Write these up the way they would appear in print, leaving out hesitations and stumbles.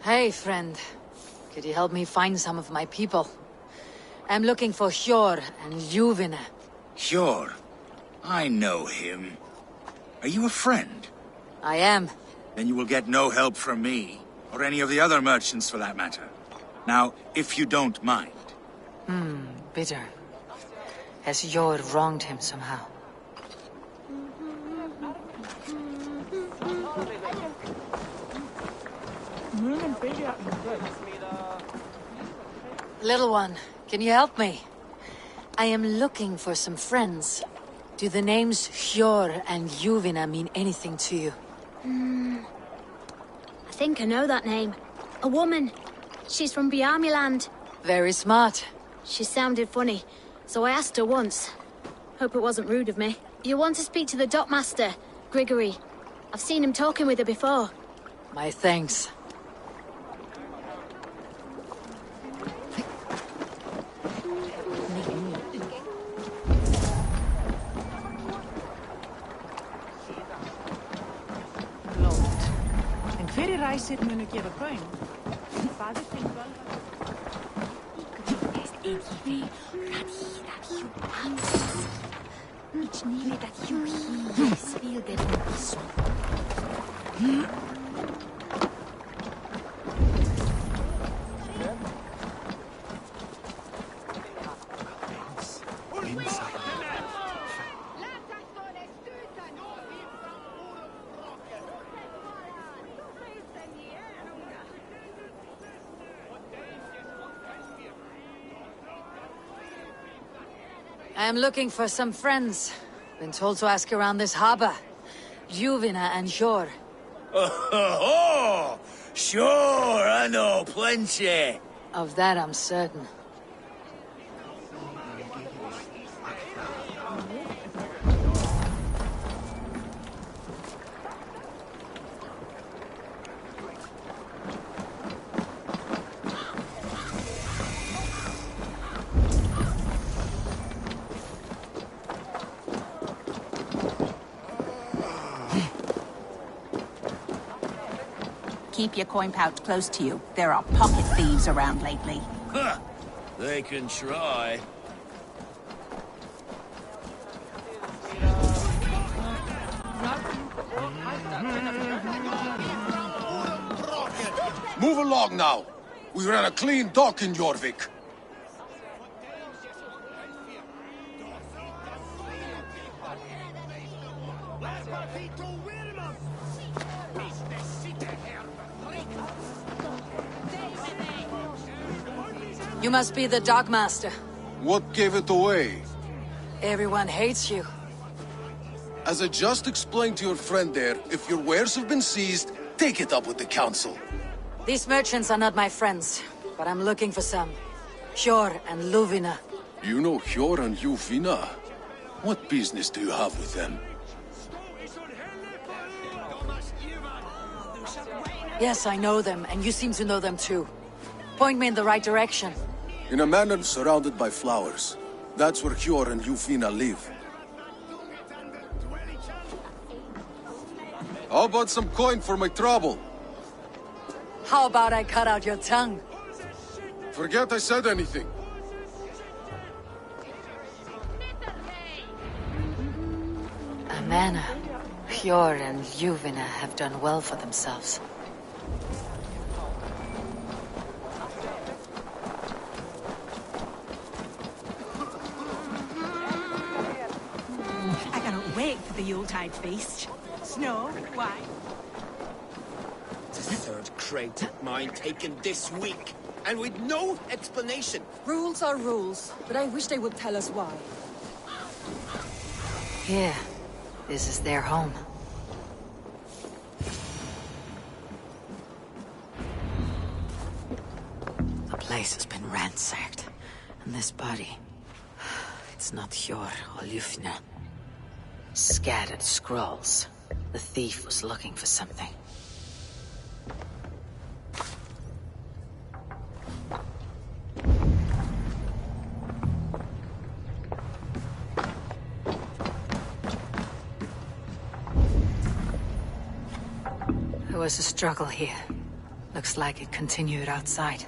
Hey, friend. Could you help me find some of my people? I'm looking for Hjor and Ljuvina. Hjor? I know him. Are you a friend? I am. Then you will get no help from me, or any of the other merchants for that matter. Now, if you don't mind. Bitter. Has Hjor wronged him somehow? Little one, can you help me? I am looking for some friends. Do the names Hjor and Ljuvina mean anything to you? I think I know that name. A woman. She's from Bjarmiland. Very smart. She sounded funny, so I asked her once. Hope it wasn't rude of me. You want to speak to the dockmaster, Grigory. I've seen him talking with her before. My thanks. Fyrir ræsir munu gefa gaum. Faðir þinn I am looking for some friends. Been told to ask around this harbor. Ljuvina and Hjor. Oh, sure, I know plenty. Of that I'm certain. Keep your coin pouch close to you. There are pocket thieves around lately. Huh. They can try. Move along now. We ran a clean dock in Jorvik. You must be the dockmaster. What gave it away? Everyone hates you. As I just explained to your friend there, if your wares have been seized, take it up with the council. These merchants are not my friends, but I'm looking for some. Hjor and Ljuvina. You know Hjor and Ljuvina? What business do you have with them? Yes, I know them, and you seem to know them too. Point me in the right direction. In a manor surrounded by flowers. That's where Hjor and Ljuvina live. How about some coin for my trouble? How about I cut out your tongue? Forget I said anything. A manor. Hjor and Ljuvina have done well for themselves. I cannot wait for the Yuletide feast. Snow, wine. The third crate of mine taken this week, and with no explanation. Rules are rules, but I wish they would tell us why. Here. This is their home. The place has been ransacked. And this body... It's not Hjor or Ljuvina. Scattered scrolls. The thief was looking for something. There was a struggle here. Looks like it continued outside.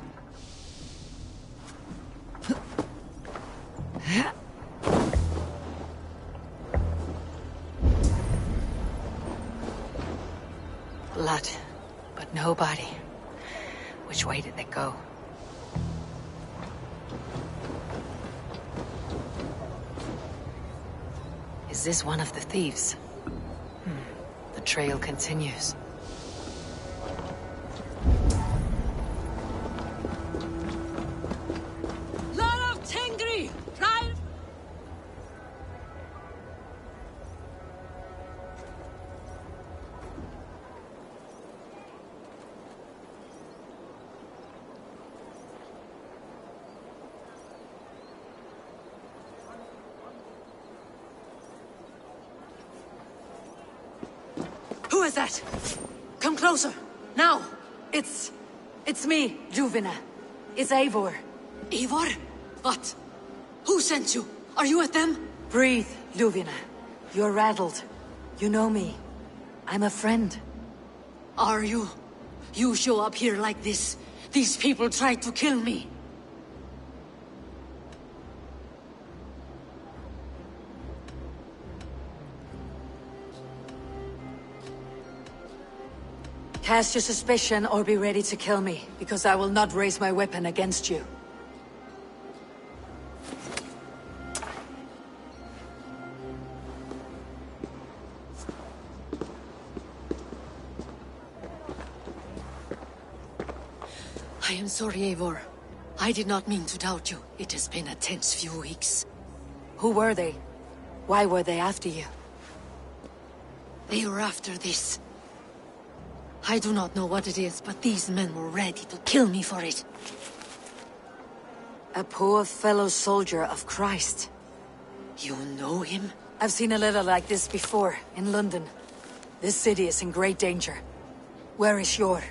Blood, but no body. Which way did they go? Is this one of the thieves? The trail continues. Who is that? Come closer, now! It's me, Juvina. It's Eivor. Eivor? What? Who sent you? Are you with them? Breathe, Juvina. You're rattled. You know me. I'm a friend. Are you? You show up here like this. These people tried to kill me. Cast your suspicion or be ready to kill me, because I will not raise my weapon against you. I am sorry, Eivor. I did not mean to doubt you. It has been a tense few weeks. Who were they? Why were they after you? They were after this. I do not know what it is, but these men were ready to kill me for it. A poor fellow soldier of Christ. You know him? I've seen a letter like this before, in London. This city is in great danger. Where is Hjor?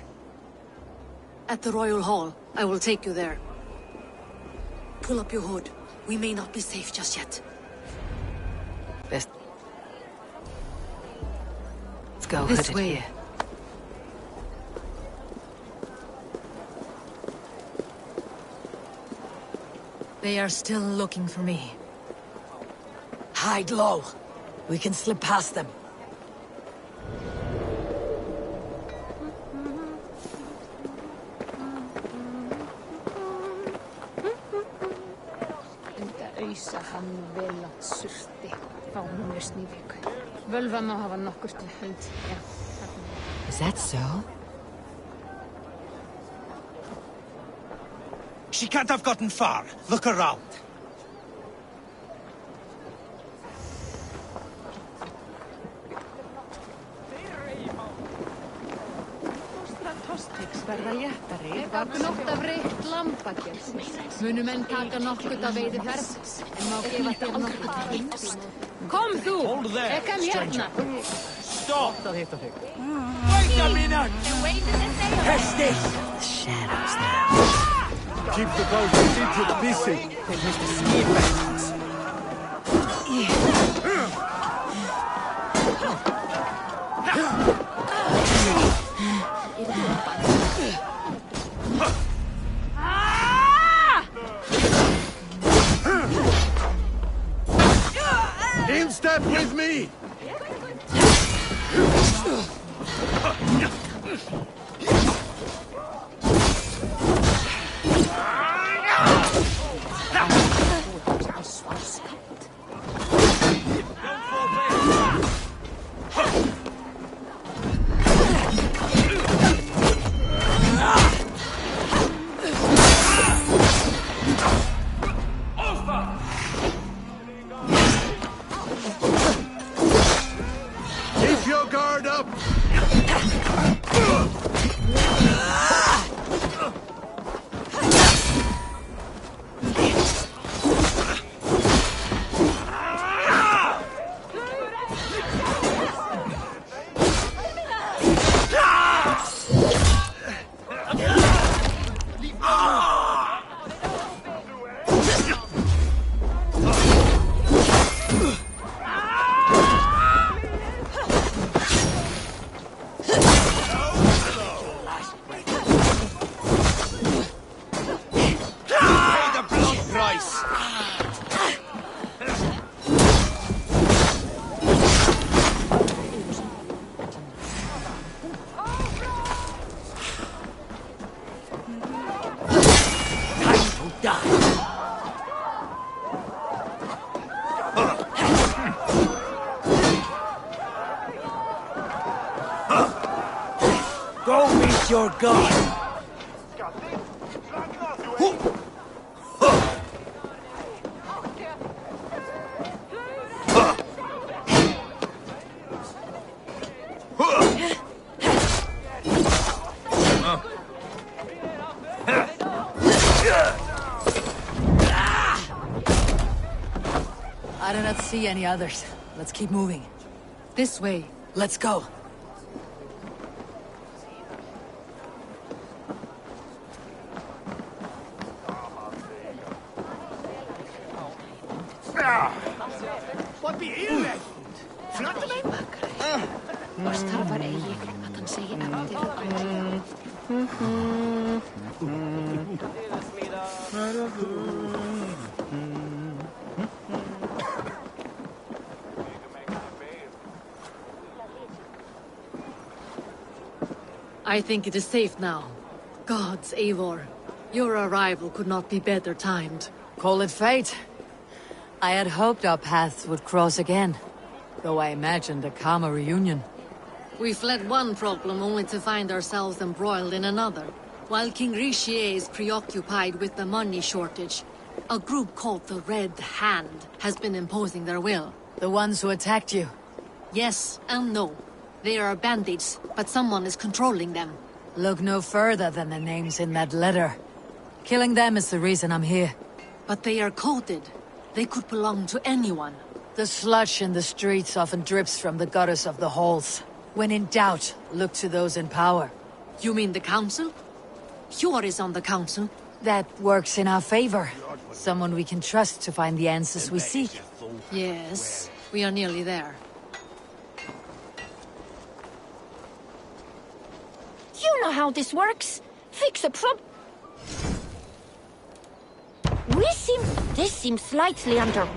At the Royal Hall. I will take you there. Pull up your hood. We may not be safe just yet. Let's go This hooded way. here. They are still looking for me. Hide low. We can slip past them. Is that so? She can't have gotten far. Look around. Munu menn taka nokkurt af veiðiferð, en má gefa þér nokkurt. Kom þú! Ekkan hérna! Stop! Wait a minute! Shadows now. Keep the boat into the busy. In step with me! Keep your guard up! Go meet your god! I do not see any others. Let's keep moving. This way. Let's go. What be ille? Flatta mig! Oss tarfar eigi að hann segi eftir I think it is safe now. Gods, Eivor. Your arrival could not be better timed. Call it fate. I had hoped our paths would cross again, though I imagined a calmer reunion. We fled one problem only to find ourselves embroiled in another. While King Richier is preoccupied with the money shortage, a group called the Red Hand has been imposing their will. The ones who attacked you. Yes and no. They are bandits, but someone is controlling them. Look no further than the names in that letter. Killing them is the reason I'm here. But they are coded. They could belong to anyone. The sludge in the streets often drips from the gutters of the halls. When in doubt, look to those in power. You mean the council? Hjor is on the council. That works in our favor. Someone we can trust to find the answers we seek. Yes, we are nearly there. You know how this works. Fix a This seems slightly under...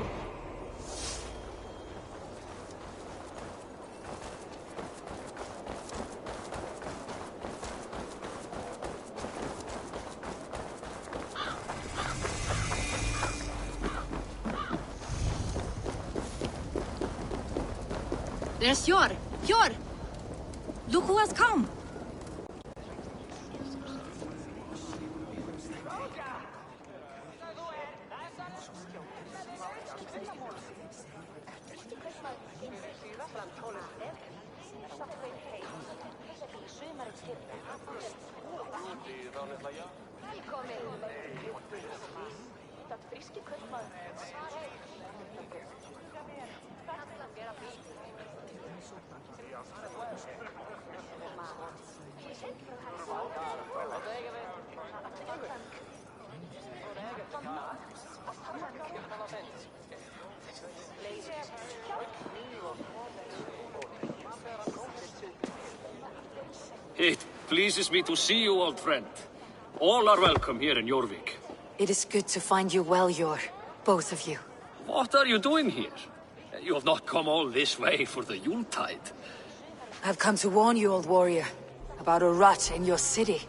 There's Hjor! Hjor! Look who has come! It pleases me to see you, old friend. All are welcome here in Jorvik. It is good to find you well, Hjor. Both of you. What are you doing here? You have not come all this way for the Yuletide. I've come to warn you, old warrior, about a rot in your city.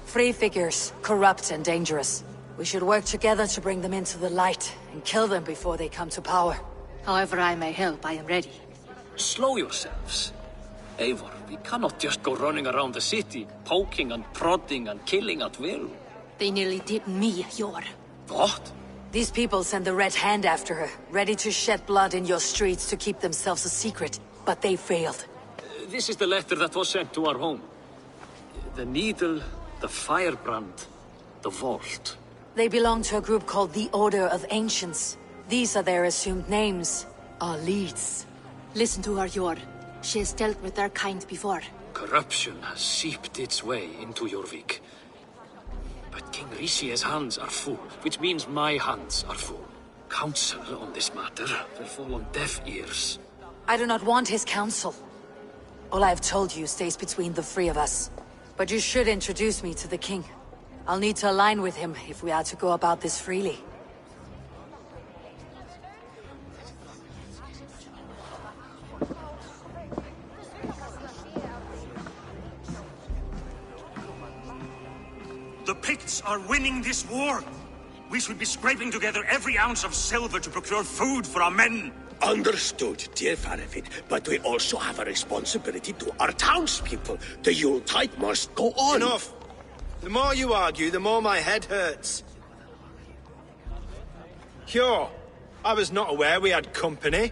Free figures, corrupt and dangerous. We should work together to bring them into the light and kill them before they come to power. However I may help, I am ready. Slow yourselves. Eivor, we cannot just go running around the city, poking and prodding and killing at will. They nearly did me, Hjor. What? These people sent the Red Hand after her, ready to shed blood in your streets to keep themselves a secret, but they failed. This is the letter that was sent to our home. The needle, the firebrand, the vault. They belong to a group called the Order of Ancients. These are their assumed names, our leads. Listen to her, Hjor. She has dealt with their kind before. Corruption has seeped its way into Jorvik. But King Richier's hands are full, which means my hands are full. Counsel on this matter will fall on deaf ears. I do not want his counsel. All I have told you stays between the three of us. But you should introduce me to the king. I'll need to align with him if we are to go about this freely. The Picts are winning this war. We should be scraping together every ounce of silver to procure food for our men. Understood, dear Faravid, but we also have a responsibility to our townspeople. The Yuletide must go on. Enough! The more you argue, the more my head hurts. Cure, I was not aware we had company,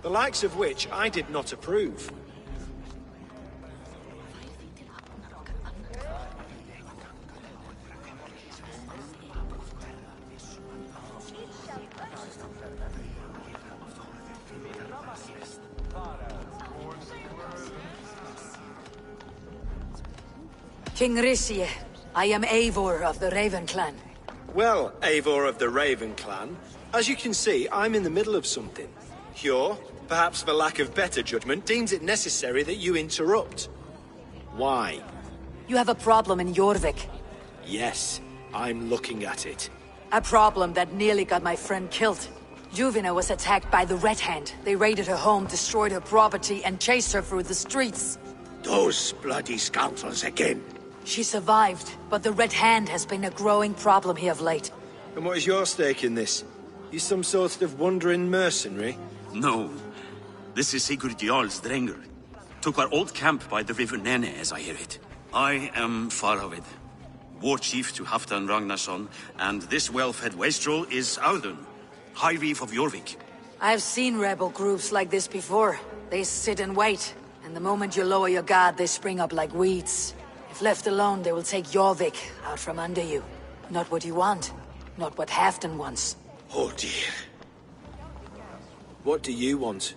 the likes of which I did not approve. King Rishi, I am Eivor of the Raven clan. Well, Eivor of the Raven clan, as you can see, I'm in the middle of something. Cure, perhaps for lack of better judgment, deems it necessary that you interrupt. Why? You have a problem in Jorvik. Yes, I'm looking at it. A problem that nearly got my friend killed. Juvina was attacked by the Red Hand. They raided her home, destroyed her property, and chased her through the streets. Those bloody scoundrels again. She survived, but the Red Hand has been a growing problem here of late. And what is your stake in this? You some sort of wandering mercenary? No. This is Sigurd Jarl's Drenger. Took our old camp by the river Nene, as I hear it. I am Faravid, war chief to Halfdan Ragnarsson, and this well-fed wastrel is Audun, High Reef of Jorvik. I've seen rebel groups like this before. They sit and wait, and the moment you lower your guard, they spring up like weeds. If left alone, they will take Jorvik out from under you. Not what you want, not what Halfdan wants. Oh dear. What do you want?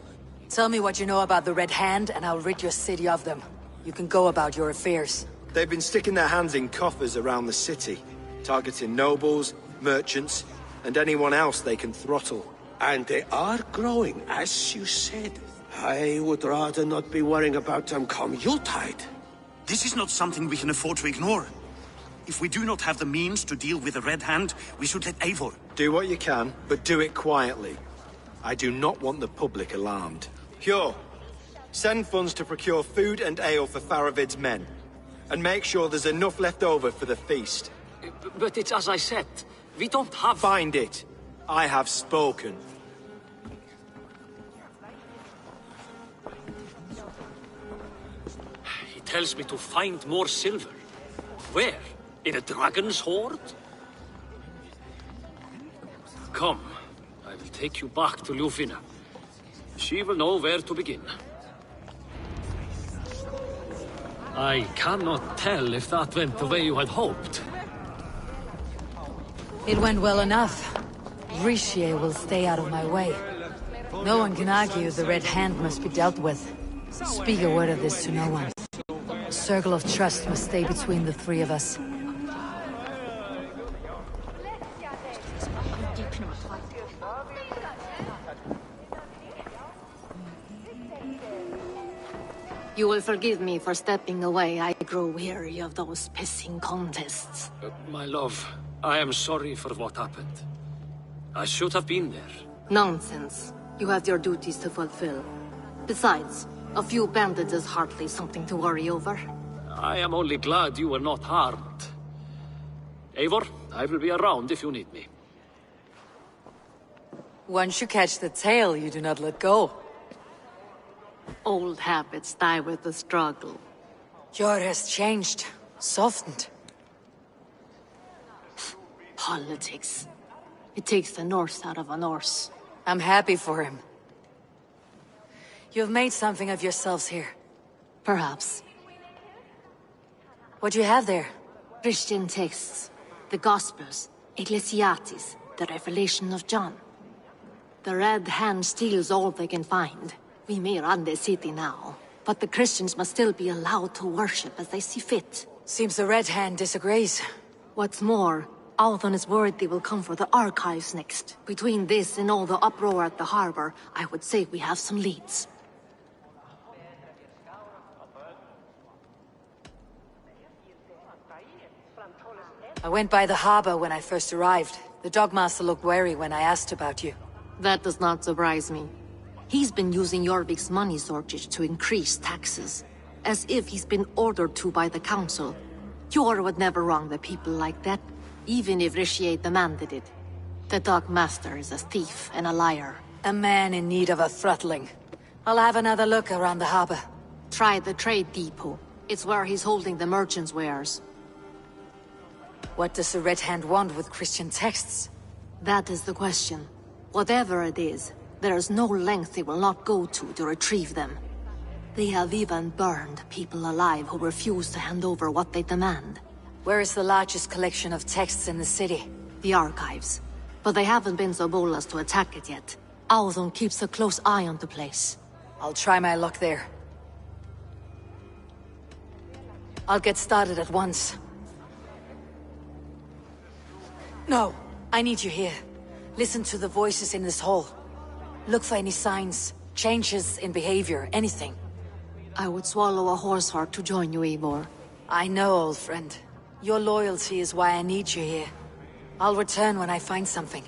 Tell me what you know about the Red Hand, and I'll rid your city of them. You can go about your affairs. They've been sticking their hands in coffers around the city, targeting nobles, merchants, and anyone else they can throttle. And they are growing, as you said. I would rather not be worrying about them come Yuletide. This is not something we can afford to ignore. If we do not have the means to deal with the Red Hand, we should let Eivor. Do what you can, but do it quietly. I do not want the public alarmed. Cure, send funds to procure food and ale for Faravid's men. And make sure there's enough left over for the feast. But it's as I said, we don't have... Find it. I have spoken. He tells me to find more silver. Where? In a dragon's hoard? Come, I will take you back to Ljufina. She will know where to begin. I cannot tell if that went the way you had hoped. It went well enough. Rishi will stay out of my way. No one can argue the Red Hand must be dealt with. Speak a word of this to no one. A circle of trust must stay between the three of us. You will forgive me for stepping away. I grow weary of those pissing contests. My love, I am sorry for what happened. I should have been there. Nonsense. You have your duties to fulfill. Besides, a few bandits is hardly something to worry over. I am only glad you were not harmed. Eivor, I will be around if you need me. Once you catch the tail, you do not let go. Old habits die with the struggle. Jor has changed, softened. Politics. It takes the Norse out of a Norse. I'm happy for him. You've made something of yourselves here. Perhaps. What do you have there? Christian texts, the Gospels, Ecclesiastes, the Revelation of John. The Red Hand steals all they can find. We may run the city now, but the Christians must still be allowed to worship as they see fit. Seems the Red Hand disagrees. What's more, Althon is worried they will come for the archives next. Between this and all the uproar at the harbor, I would say we have some leads. I went by the harbor when I first arrived. The Dogmaster looked wary when I asked about you. That does not surprise me. He's been using Jorvik's money shortage to increase taxes, as if he's been ordered to by the council. Jor would never wrong the people like that, even if Rishi demanded it. The Dogmaster is a thief and a liar. A man in need of a throttling. I'll have another look around the harbor. Try the trade depot. It's where he's holding the merchant's wares. What does the Red Hand want with Christian texts? That is the question. Whatever it is, there is no length they will not go to retrieve them. They have even burned people alive who refuse to hand over what they demand. Where is the largest collection of texts in the city? The archives. But they haven't been so bold as to attack it yet. Alden keeps a close eye on the place. I'll try my luck there. I'll get started at once. No, I need you here. Listen to the voices in this hall. Look for any signs, changes in behavior, anything. I would swallow a horse heart to join you, Eivor. I know, old friend. Your loyalty is why I need you here. I'll return when I find something.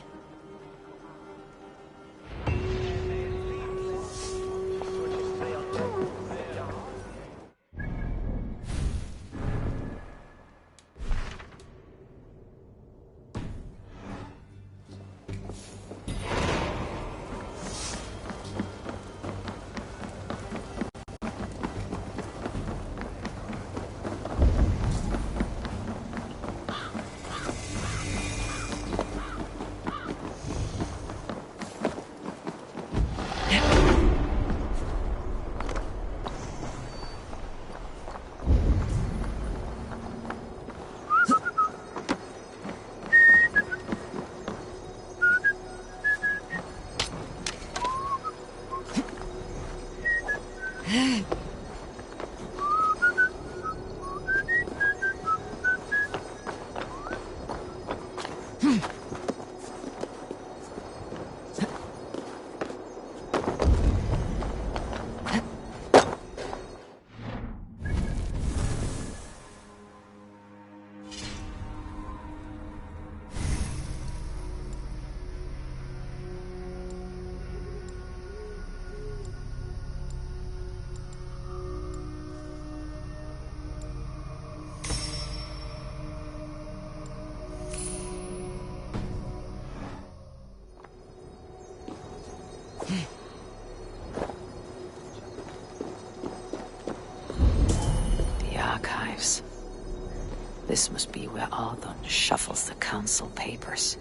This must be where Ardon shuffles the council papers.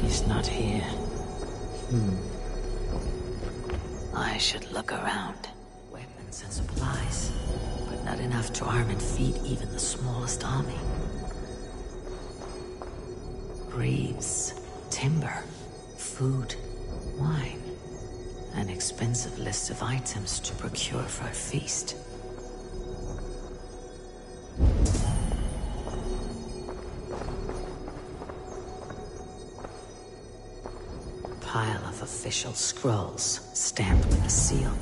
He's not here. I should look around. Weapons and supplies, but not enough to arm and feed even the smallest army. Greaves, timber, food, wine. An expensive list of items to procure for a feast. Pile of official scrolls, stamped with a seal.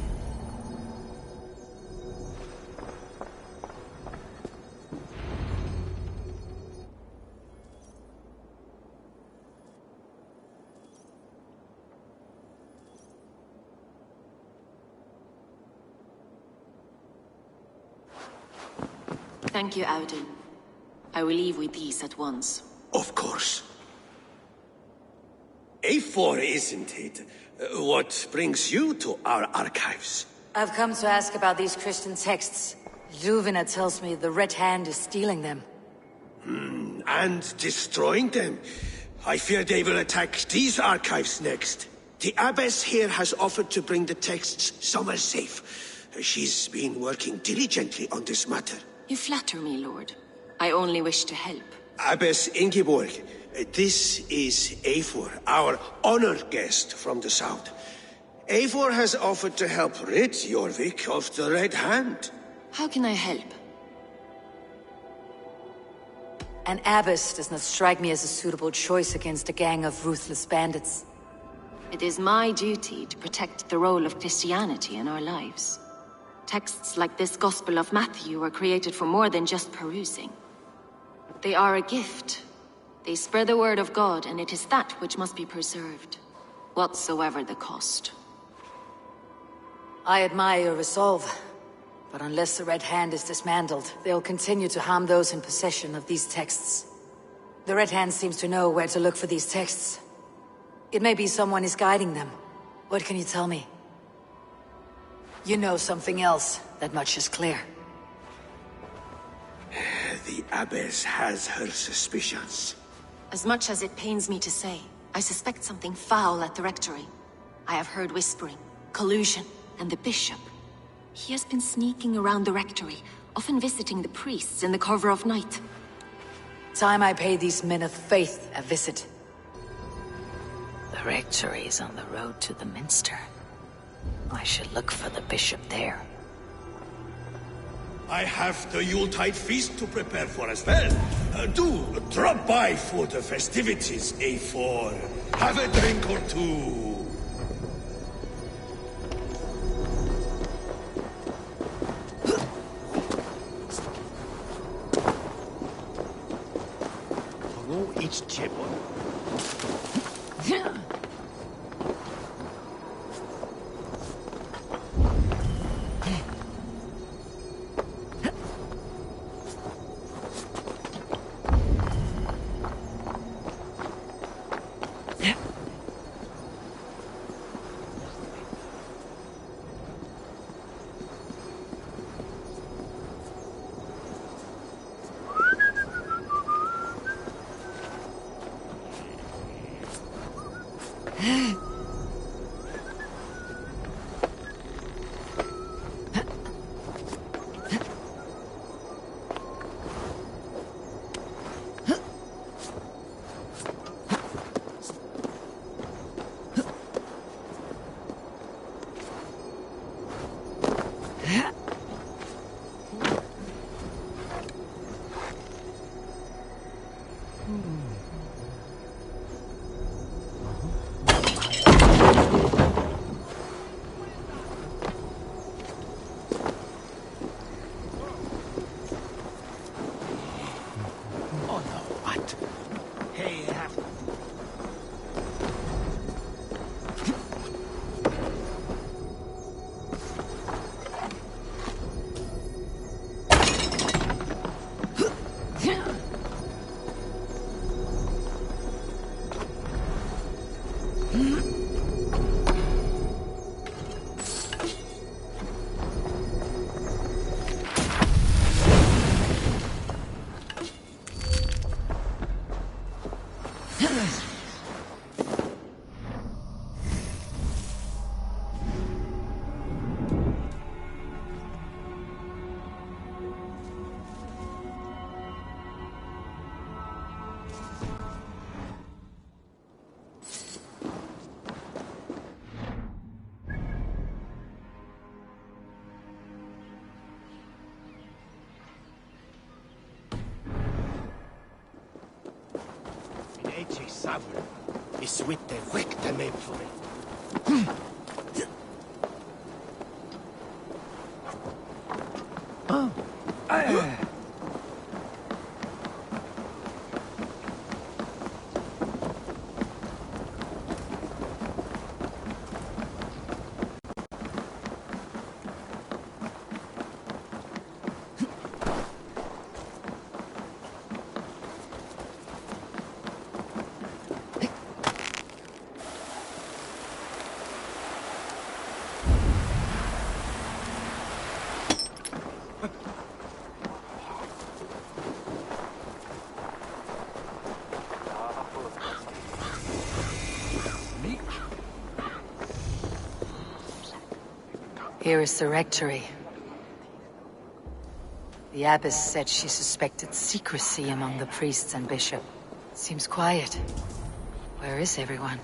Thank you, Audun. I will leave with these at once. Of course. A4, isn't it? What brings you to our archives? I've come to ask about these Christian texts. Juvena tells me the Red Hand is stealing them. And destroying them. I fear they will attack these archives next. The abbess here has offered to bring the texts somewhere safe. She's been working diligently on this matter. You flatter me, Lord. I only wish to help. Abbess Ingeborg, this is Eivor, our honored guest from the south. Eivor has offered to help rid Jorvik of the Red Hand. How can I help? An abbess does not strike me as a suitable choice against a gang of ruthless bandits. It is my duty to protect the role of Christianity in our lives. Texts like this Gospel of Matthew were created for more than just perusing. They are a gift. They spread the word of God, and it is that which must be preserved, whatsoever the cost. I admire your resolve. But unless the Red Hand is dismantled, they'll continue to harm those in possession of these texts. The Red Hand seems to know where to look for these texts. It may be someone is guiding them. What can you tell me? You know something else. That much is clear. The Abbess has her suspicions. As much as it pains me to say, I suspect something foul at the Rectory. I have heard whispering, collusion, and the Bishop. He has been sneaking around the Rectory, often visiting the priests in the cover of night. Time I pay these men of faith a visit. The Rectory is on the road to the Minster. I should look for the Bishop there. I have the Yuletide feast to prepare for as well. Do drop by for the festivities, A4. Have a drink or two. It's Chipper. Is with the victim for it. Here is the Rectory. The Abbess said she suspected secrecy among the priests and bishop. Seems quiet. Where is everyone?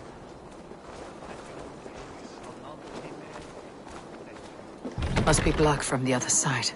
Must be blocked from the other side.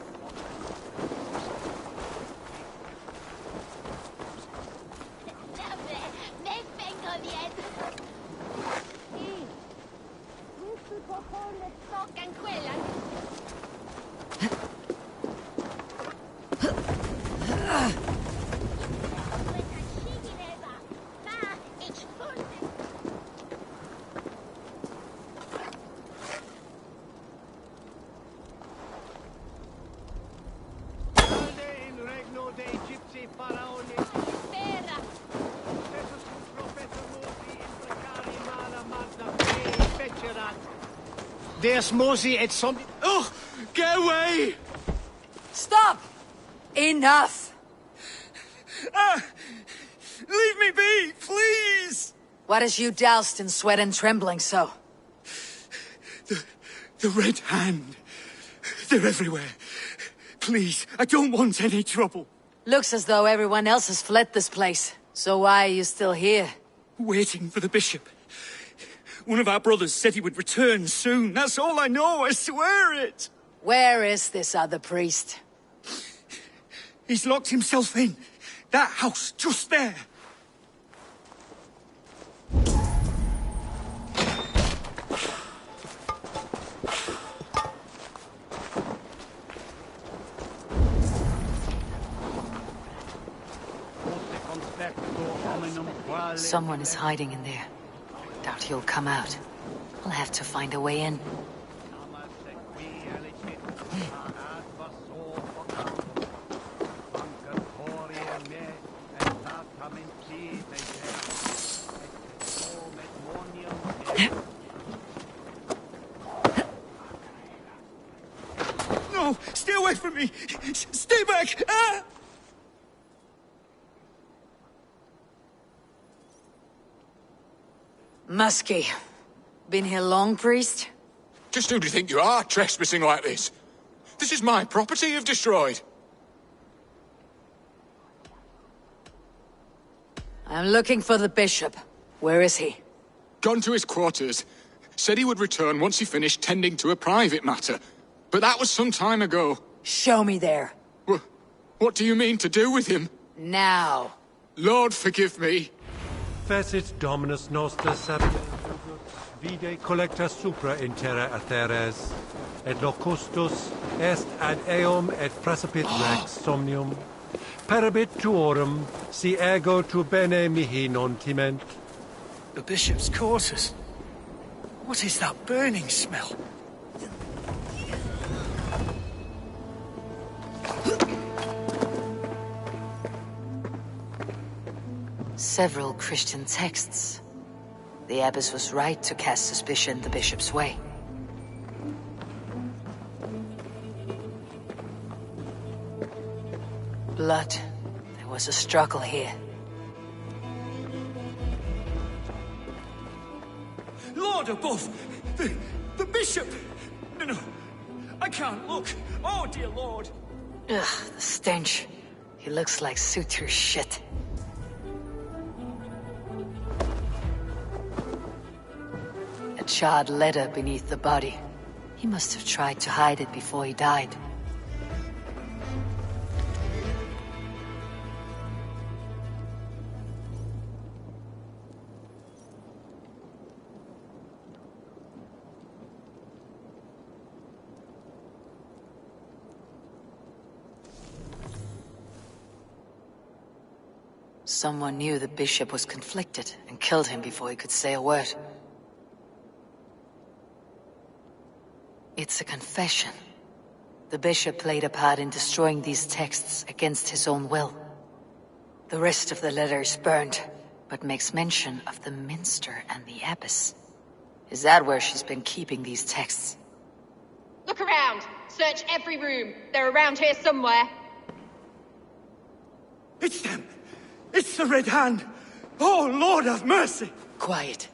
There's Mosey at some... Oh! Get away! Stop! Enough! Leave me be, please! What has you doused in sweat and trembling so? The Red Hand. They're everywhere. Please, I don't want any trouble. Looks as though everyone else has fled this place. So why are you still here? Waiting for the bishop. One of our brothers said he would return soon. That's all I know, I swear it! Where is this other priest? He's locked himself in. That house, just there. Someone is hiding in there. Doubt he'll come out. I'll have to find a way in. No! Stay away from me! Stay back! Ah! Muskie. Been here long, priest? Just who do you think you are, trespassing like this? This is my property you've destroyed. I'm looking for the bishop. Where is he? Gone to his quarters. Said he would return once he finished tending to a private matter. But that was some time ago. Show me there. What do you mean to do with him? Now. Lord, forgive me. Fecit Dominus Noster Sapiens Vide collecta supra in terra atheres, et locustus est ad eum et frasapit rex somnium, parabit tuorum, si ego tu bene mihi non timent. The bishop's quarters. What is that burning smell? Several Christian texts. The abbess was right to cast suspicion the bishop's way. Blood. There was a struggle here. Lord above! The bishop! No, I can't look. Oh, dear Lord. Ugh, the stench. He looks like suture shit. A charred letter beneath the body. He must have tried to hide it before he died. Someone knew the bishop was conflicted and killed him before he could say a word. It's a confession. The bishop played a part in destroying these texts against his own will. The rest of the letter is burned, but makes mention of the minster and the abbess. Is that where she's been keeping these texts? Look around! Search every room. They're around here somewhere. It's them! It's the Red Hand! Oh, Lord have mercy! Quiet.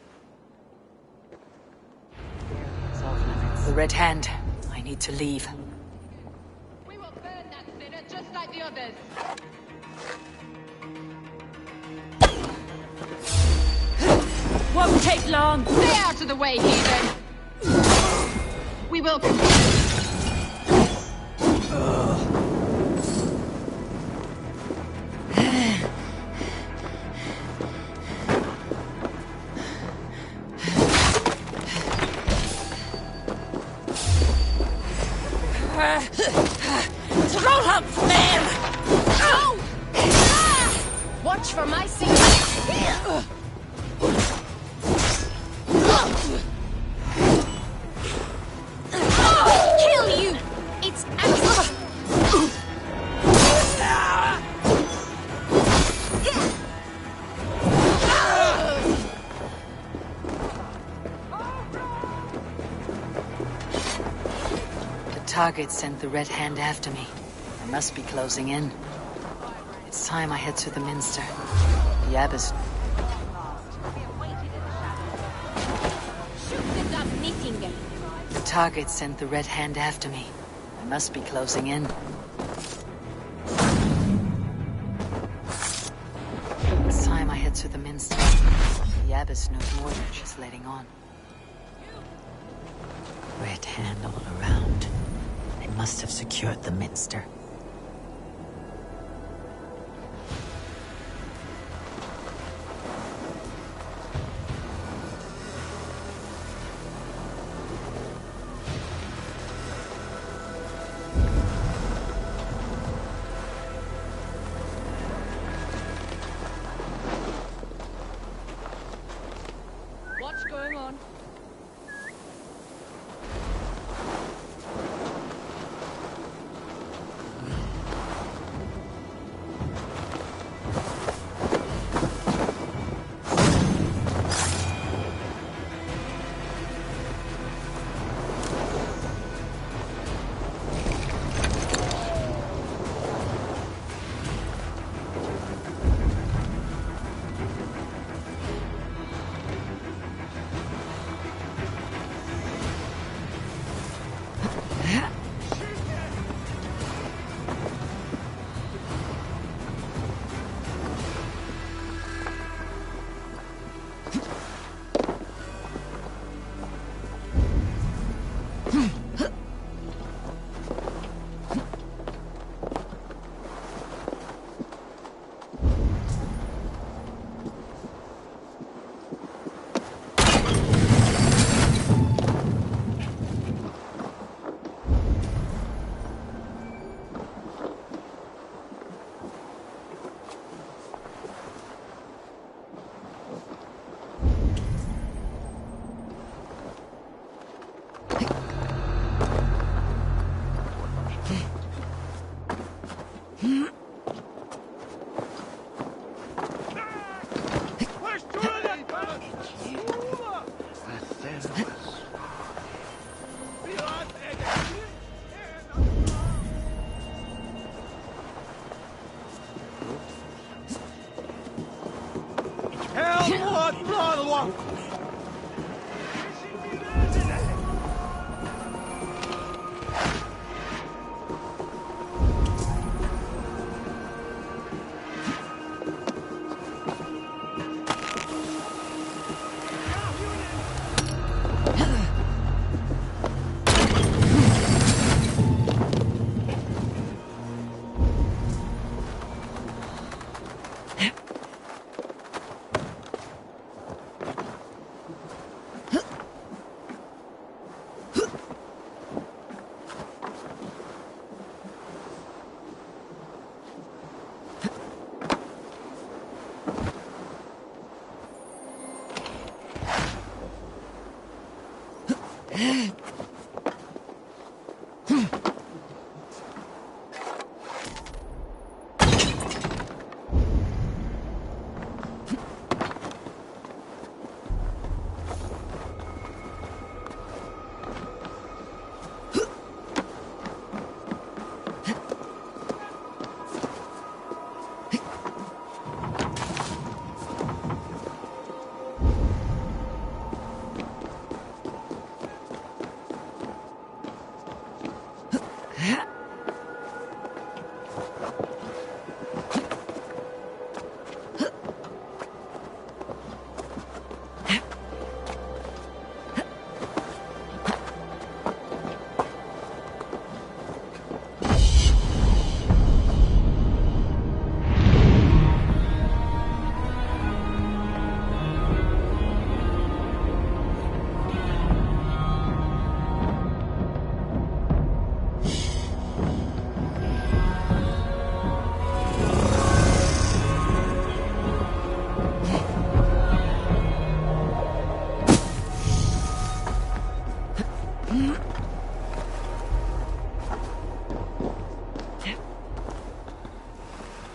The Red Hand. I need to leave. We will burn that sinner just like the others. Won't take long. Stay out of the way, heathen. We will. Throw up flame! Oh! Watch for my signal. Kill you! It's target sent the Red Hand after me. I must be closing in. It's time I head to the Minster. The Abbess... The target sent the Red Hand after me. I must be closing in. It's time I head to the Minster. The Abbess knows more than she's letting on. Red Hand all around. They must have secured the Minster. What's going on?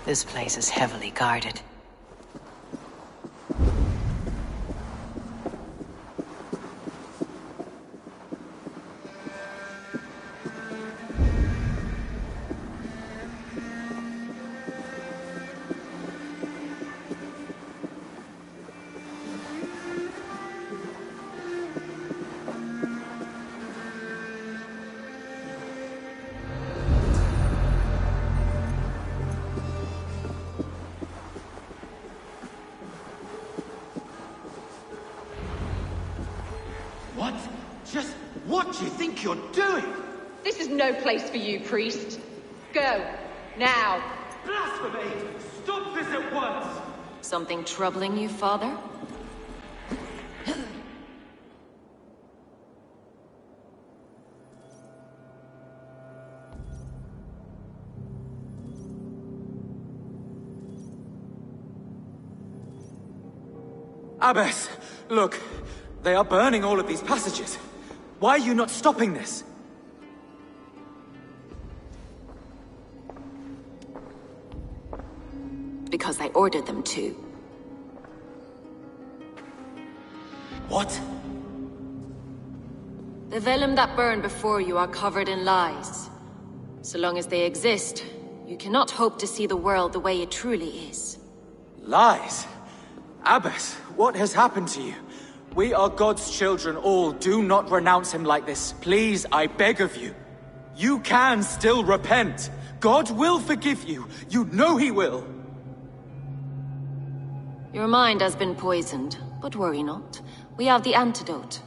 This place is heavily guarded. do you think you're doing? This is no place for you, priest. Go. Now. Blasphemy! Stop this at once! Something troubling you, Father? Abbess, look. They are burning all of these passages. Why are you not stopping this? Because I ordered them to. What? The vellum that burn before you are covered in lies. So long as they exist, you cannot hope to see the world the way it truly is. Lies? Abbess, what has happened to you? We are God's children all. Do not renounce him like this. Please, I beg of you. You can still repent. God will forgive you. You know he will. Your mind has been poisoned, but worry not. We have the antidote.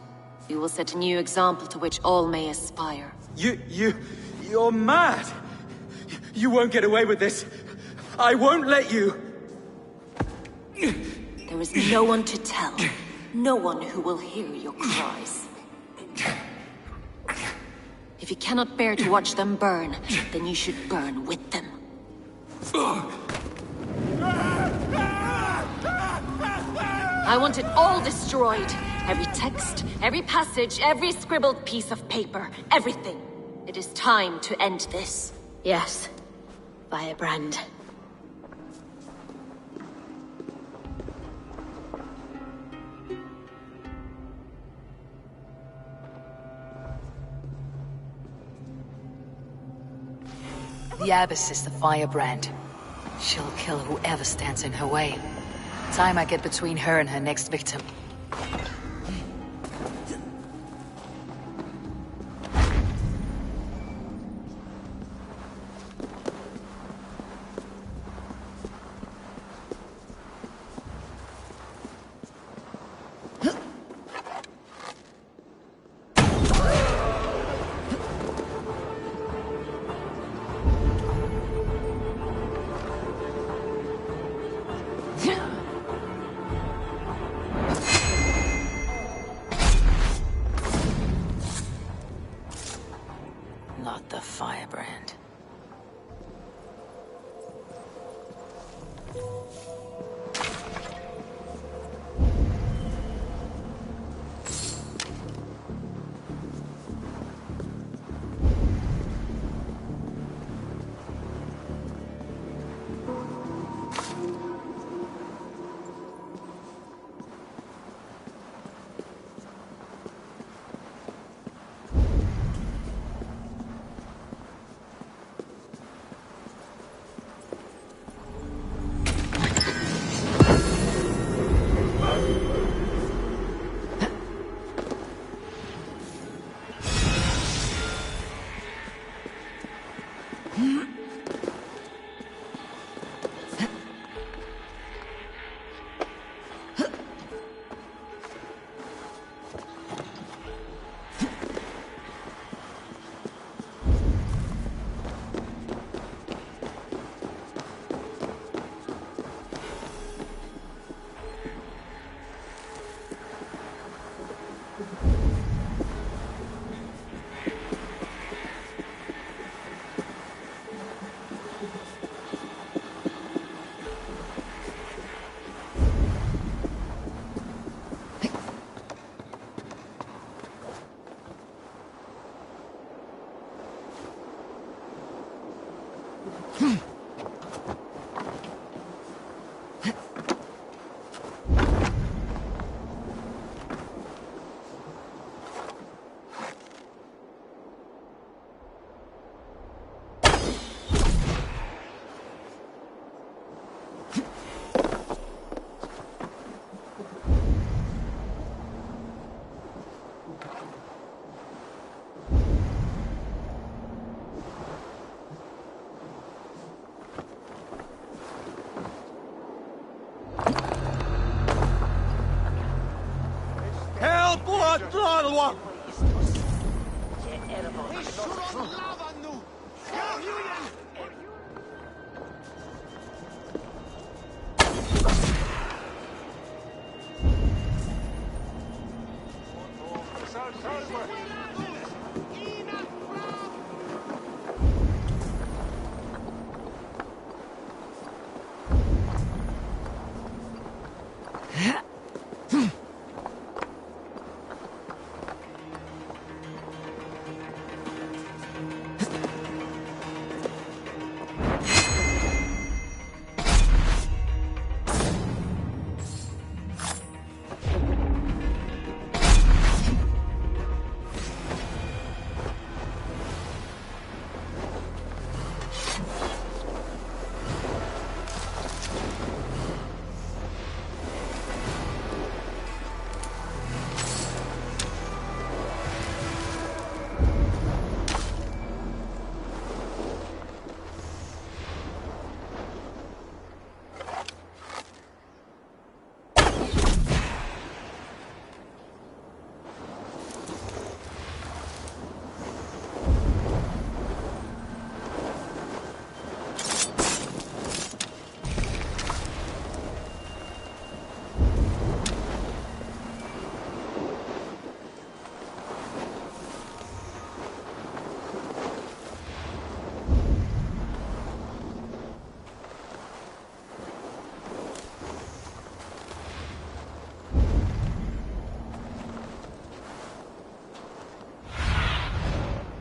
We will set a new example to which all may aspire. You're mad. You won't get away with this. I won't let you. There is no one to tell. No one who will hear your cries. If you cannot bear to watch them burn, then you should burn with them. I want it all destroyed. Every text, every passage, every scribbled piece of paper, everything. It is time to end this. Yes. Firebrand. The Abbess is the firebrand. She'll kill whoever stands in her way. Time I get between her and her next victim. Not the firebrand.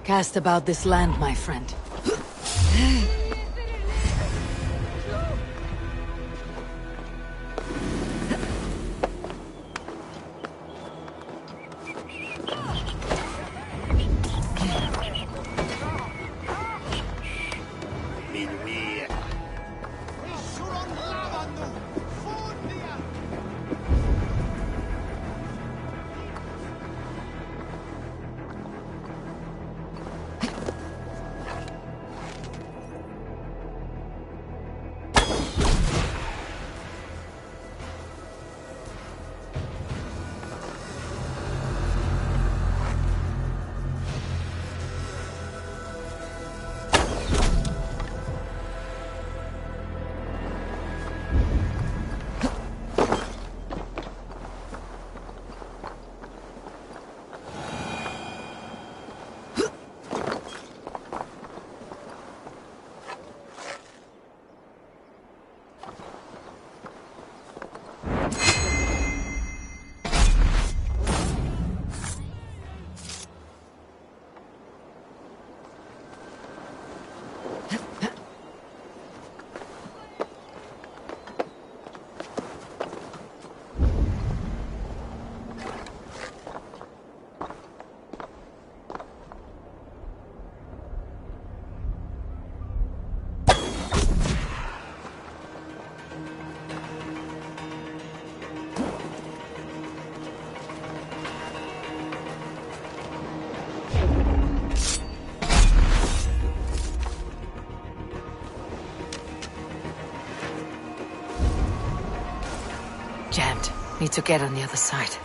Cast about this land, my friend. Jammed. Need to get on the other side.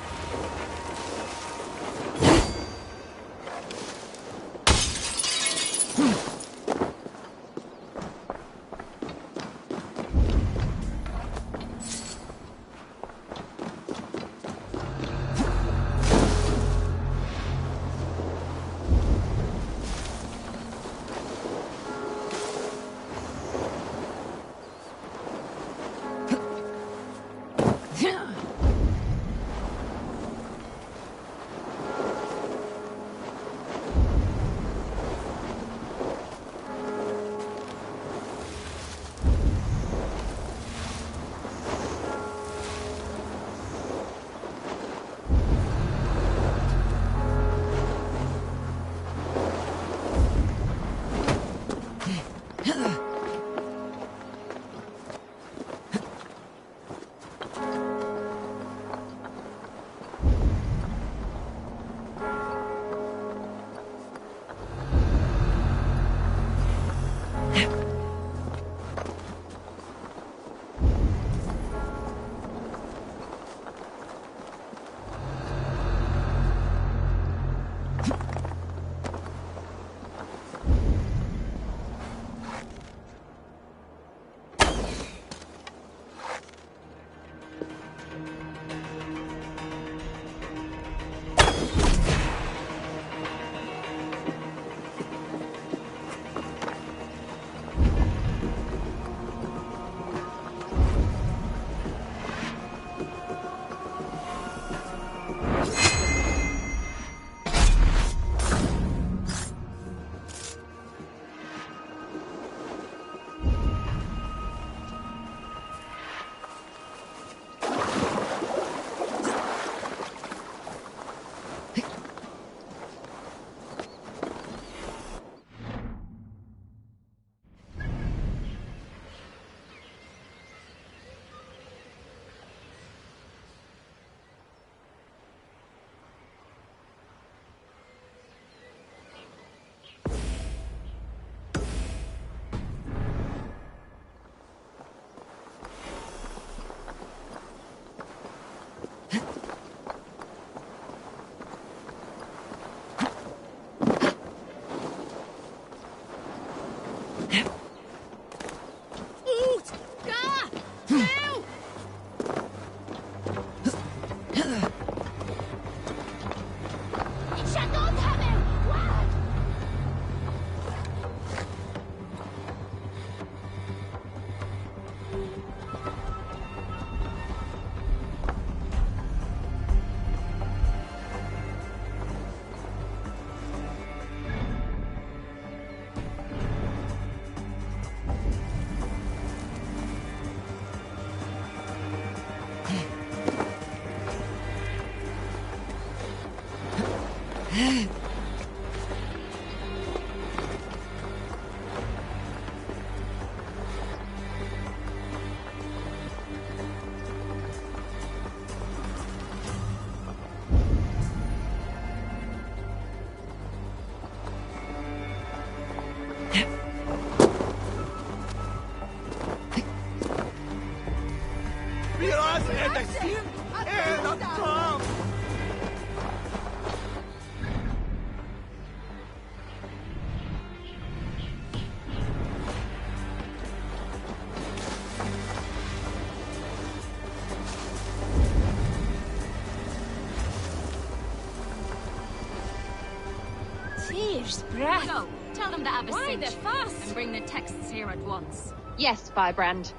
Cheers, breath. Go. Tell them the Abbess Why sent the you, fuss? and bring the texts here at once. Yes, Firebrand.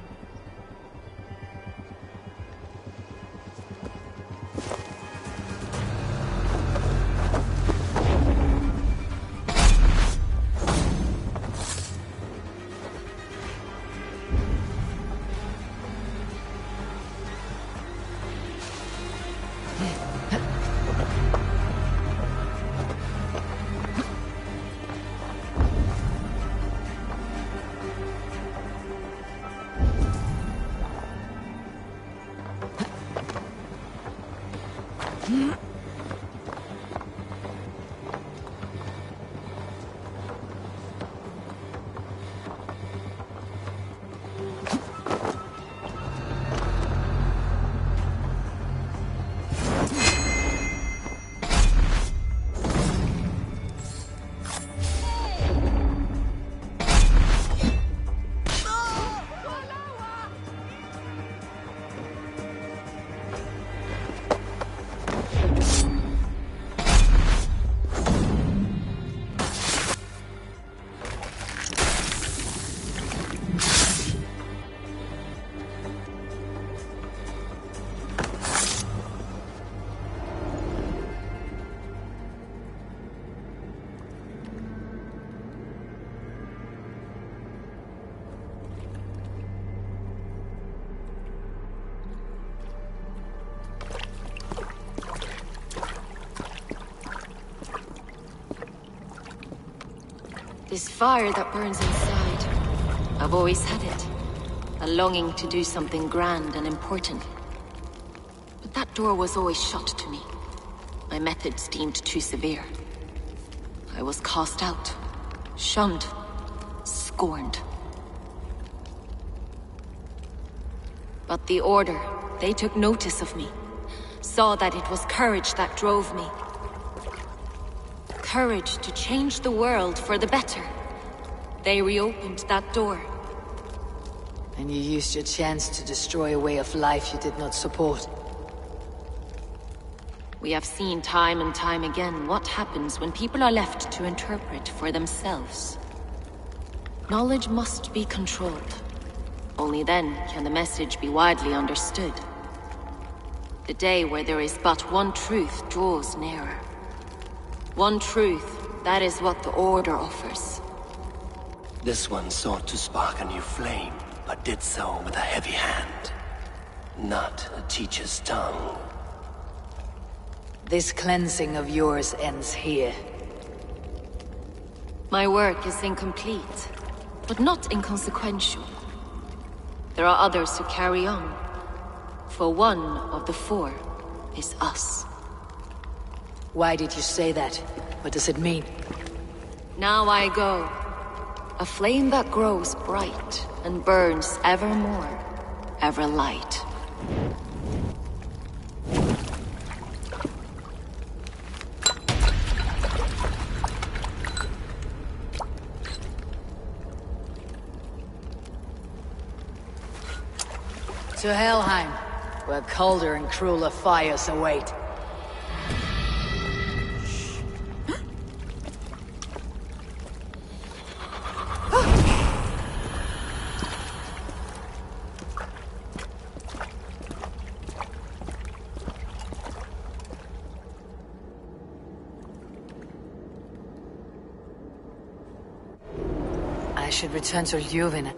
This fire that burns inside, I've always had it. A longing to do something grand and important. But that door was always shut to me. My methods deemed too severe. I was cast out, shunned, scorned. But the Order, they took notice of me. Saw that it was courage that drove me. Courage to change the world for the better. They reopened that door. And you used your chance to destroy a way of life you did not support. We have seen time and time again what happens when people are left to interpret for themselves. Knowledge must be controlled. Only then can the message be widely understood. The day where there is but one truth draws nearer. One truth, that is what the Order offers. This one sought to spark a new flame, but did so with a heavy hand. Not a teacher's tongue. This cleansing of yours ends here. My work is incomplete, but not inconsequential. There are others who carry on. For one of the four is us. Why did you say that? What does it mean? Now I go. A flame that grows bright and burns ever more, ever light. To Helheim, where colder and crueler fires await. I should return to Leuven.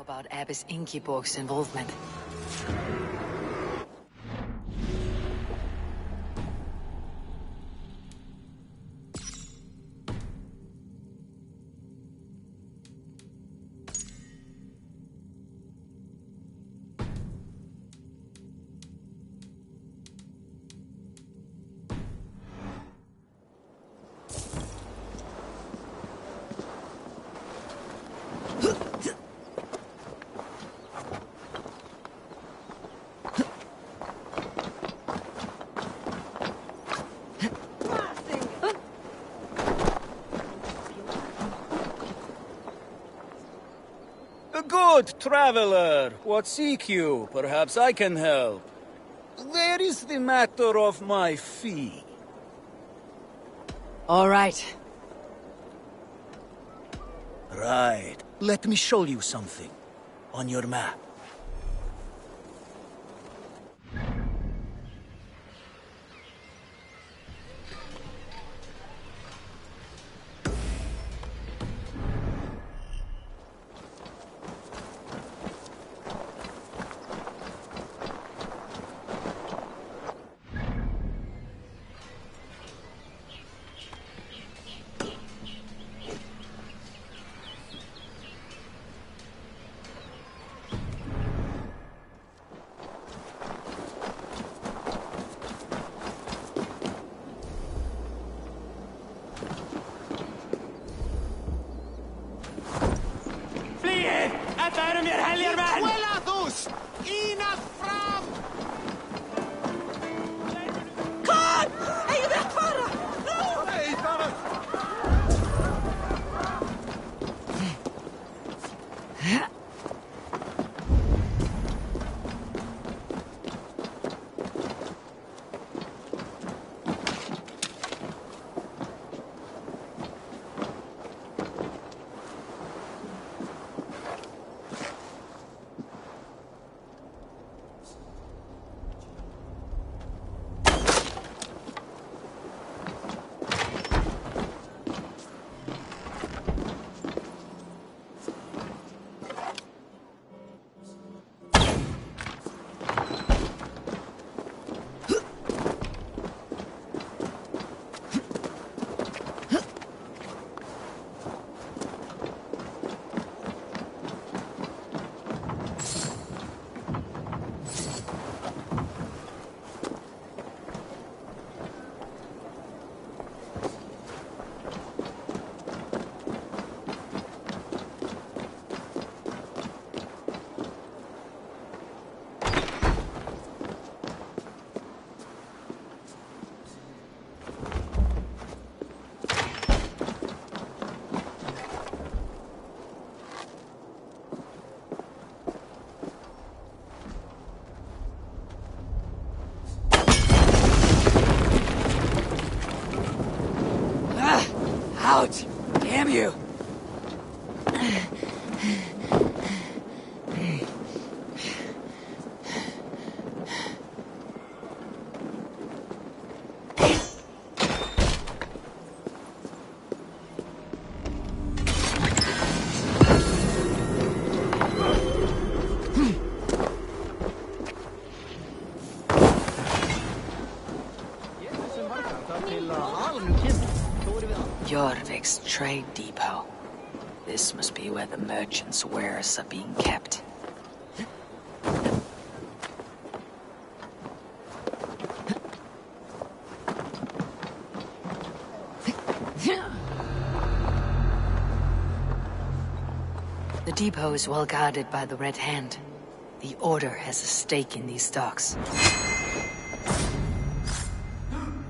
about Abbess Ingeborg's involvement. Good traveler, what seek you? Perhaps I can help. There is the matter of my fee. All right. Right. Let me show you something. On your map. Ouch! Damn you! Jorvik's trade depot. This must be where the merchants' wares are being kept. The depot is well guarded by the Red Hand. The Order has a stake in these stocks.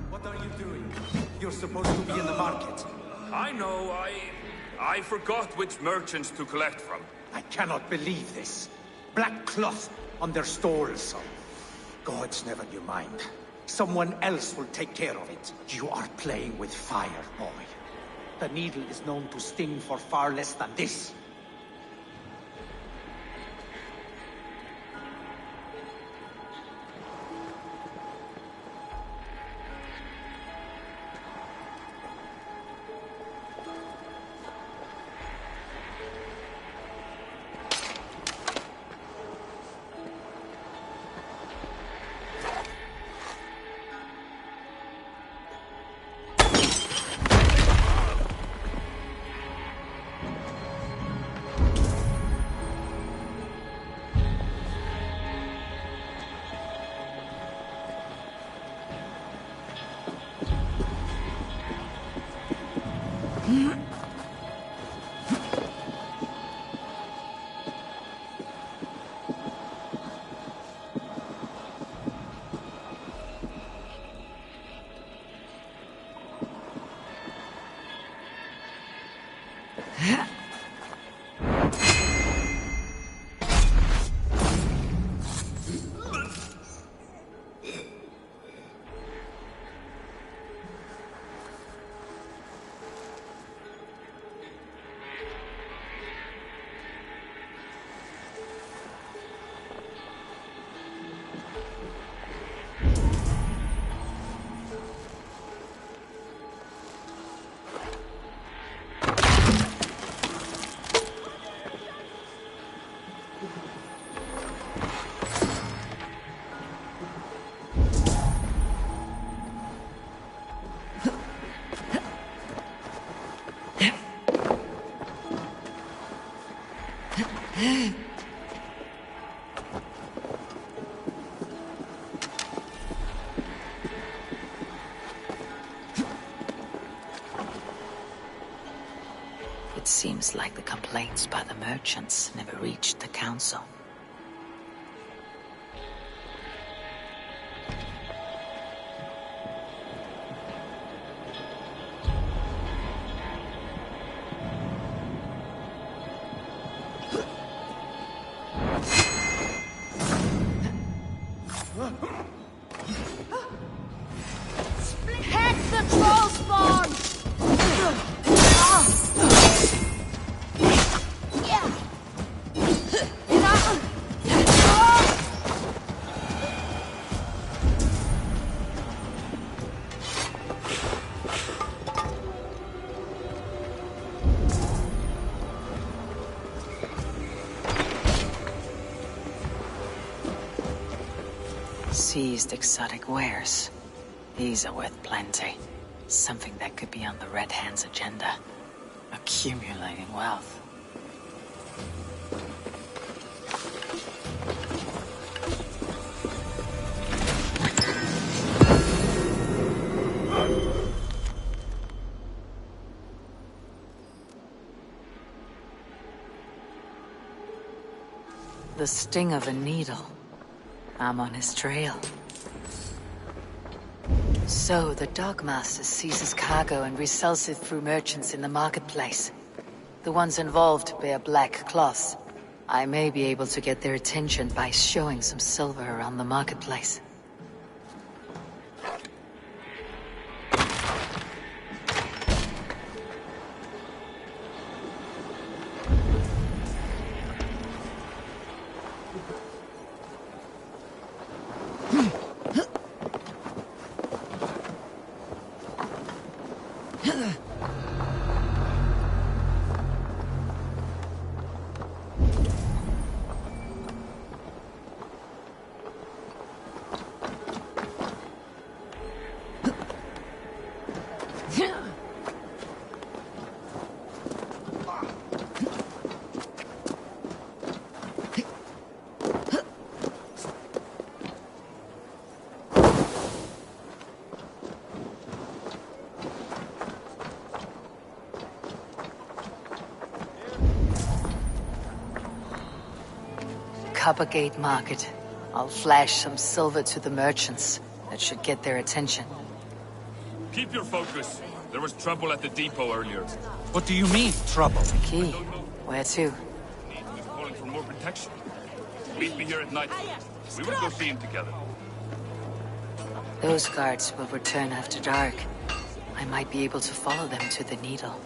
What are you doing? You're supposed to be in the market. I know, I forgot which merchants to collect from. I cannot believe this. Black cloth on their stalls. Gods, never you mind. Someone else will take care of it. You are playing with fire, boy. The needle is known to sting for far less than this. It seems like the complaints by the merchants never reached the council. Head the troll spawn! Seized exotic wares. These are worth plenty. Something that could be on the Red Hand's agenda. Accumulating wealth. The sting of a needle. I'm on his trail. So, the Dogmaster seizes cargo and resells it through merchants in the marketplace. The ones involved bear black cloths. I may be able to get their attention by showing some silver around the marketplace. Coppergate Market. I'll flash some silver to the merchants. That should get their attention. Keep your focus. There was trouble at the depot earlier. What do you mean, trouble? The key. Where to? He's calling for more protection. Meet me here at night. We will go see him together. Those guards will return after dark. I might be able to follow them to the needle.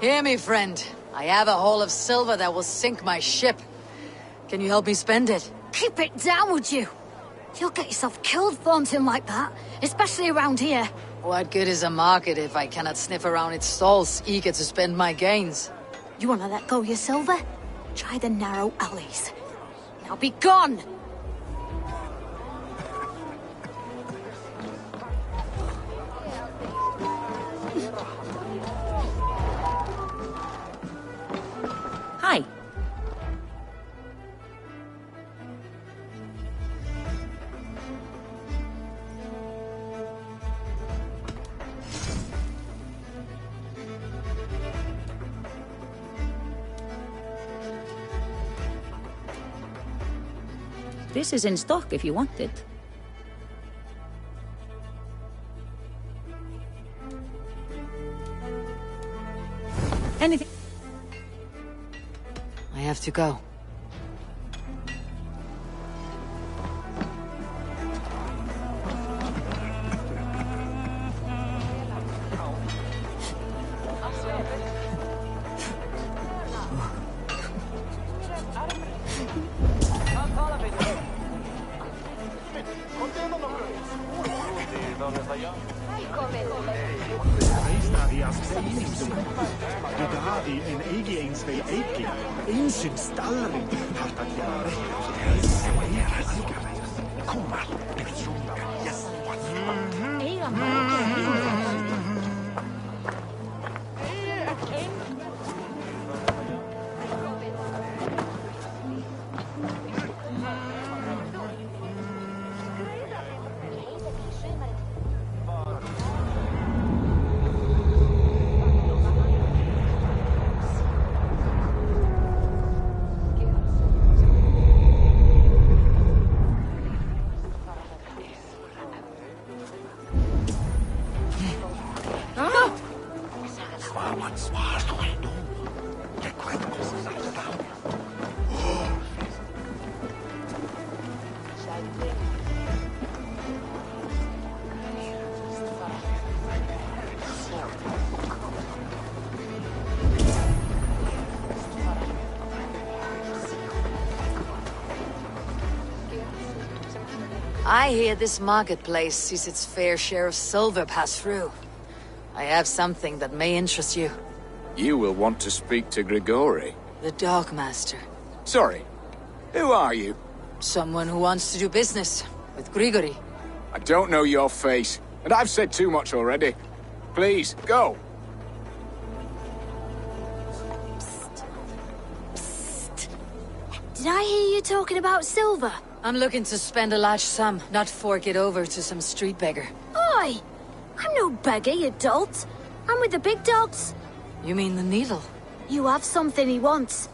Hear me, friend. I have a haul of silver that will sink my ship. Can you help me spend it? Keep it down, would you? You'll get yourself killed flaunting like that, especially around here. What good is a market if I cannot sniff around its stalls, eager to spend my gains? You wanna let go your silver? Try the narrow alleys. Now be gone! Hi. This is in stock if you want it. Anything? I have to go. I hear this marketplace sees its fair share of silver pass through. I have something that may interest you. You will want to speak to Grigori. The Dark Master. Sorry, who are you? Someone who wants to do business with Grigori. I don't know your face, and I've said too much already. Please, go. Did I hear you talking about silver? I'm looking to spend a large sum, not fork it over to some street beggar. Oi! I'm no beggar, you dolt. I'm with the big dogs. You mean the needle? You have something he wants.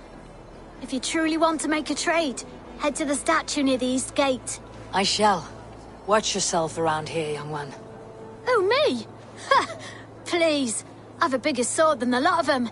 If you truly want to make a trade, head to the statue near the east gate. I shall. Watch yourself around here, young one. Oh, me? Ha! Please. I've a bigger sword than the lot of them.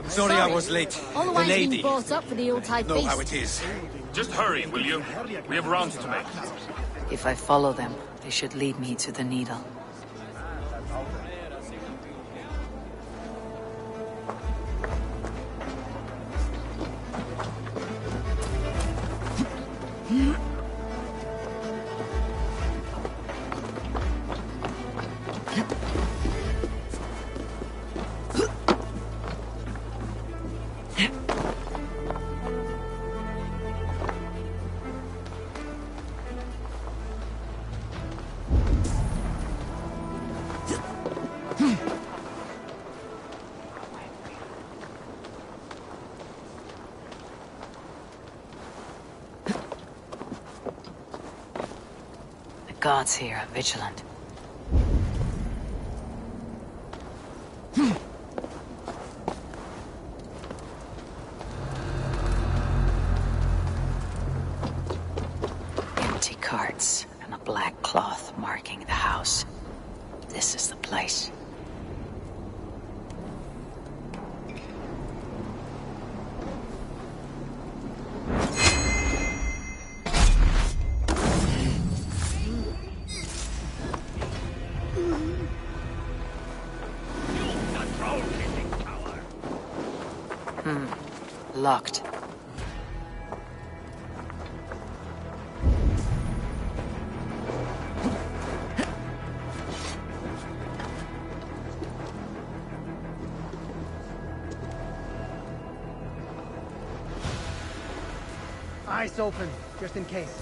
Sorry I was late. All the wine's been bought up for the Yuletide feast. Know how it is. Just hurry, will you? We have rounds to make. If I follow them, they should lead me to the needle. The guards here are vigilant. empty carts and a black cloth marking the house. This is the place. Locked. Eyes open, just in case.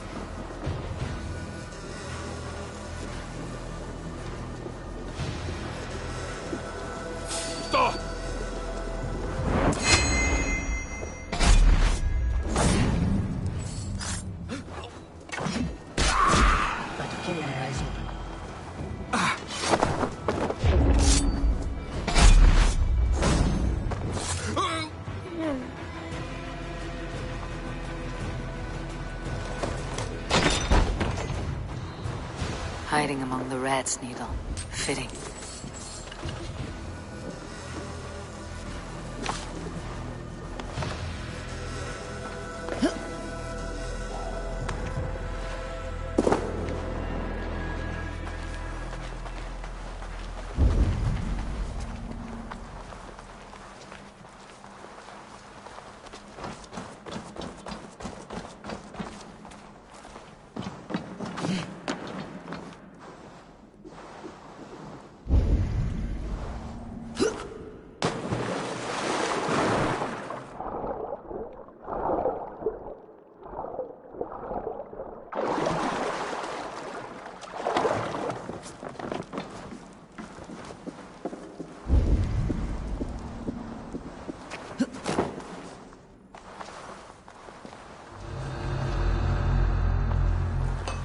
Stop! Hiding among the rat's needle. Fitting.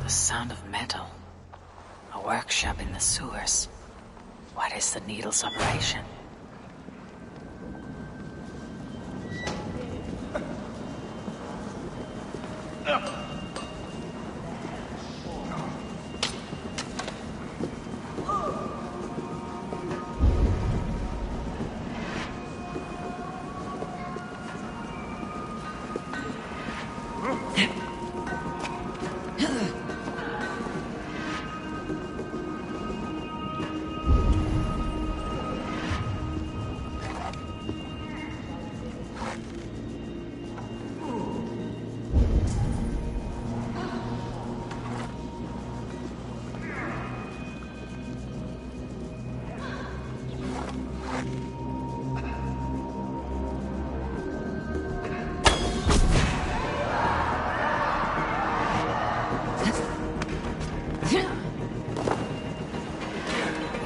Sound of metal. A workshop in the sewers. What is the needle's operation?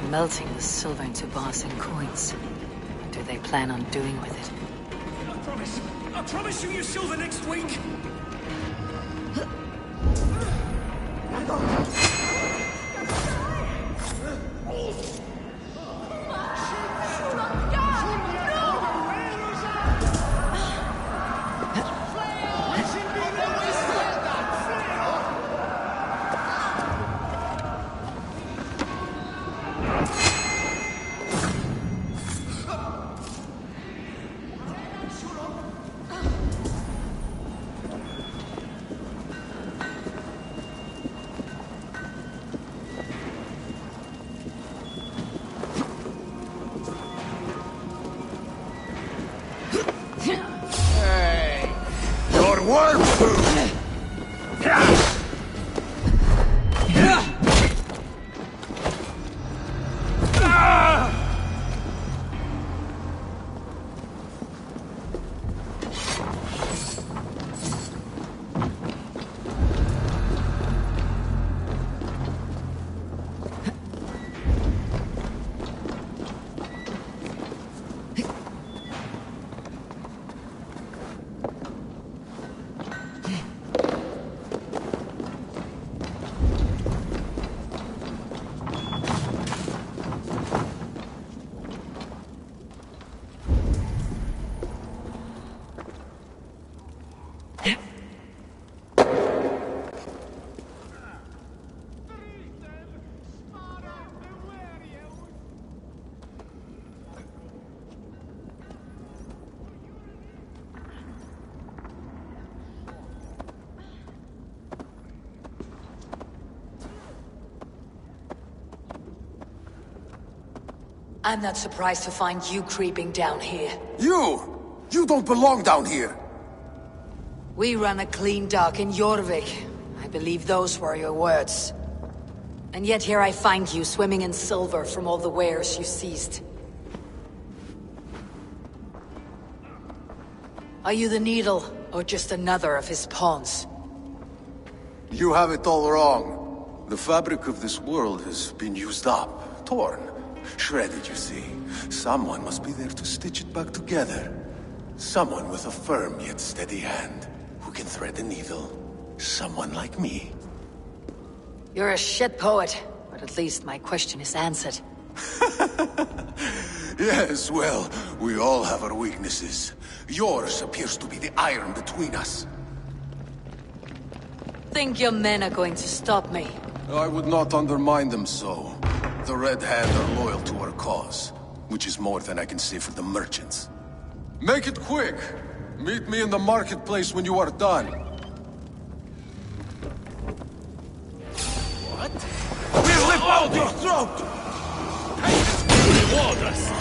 Melting the silver into bars and coins. What do they plan on doing with it? I promise you silver next week! I'm not surprised to find you creeping down here. You! You don't belong down here! We run a clean dock in Jorvik. I believe those were your words. And yet here I find you swimming in silver from all the wares you seized. Are you the Needle, or just another of his pawns? You have it all wrong. The fabric of this world has been used up, torn, shredded, you see. Someone must be there to stitch it back together. Someone with a firm yet steady hand, who can thread a needle. Someone like me. You're a shit poet, but at least my question is answered. Yes, well, we all have our weaknesses. Yours appears to be the iron between us. Think your men are going to stop me? I would not undermine them so. The Red Hand are loyal to our cause, which is more than I can say for the merchants. Make it quick! Meet me in the marketplace when you are done. What? We'll rip out your throat! Reward us!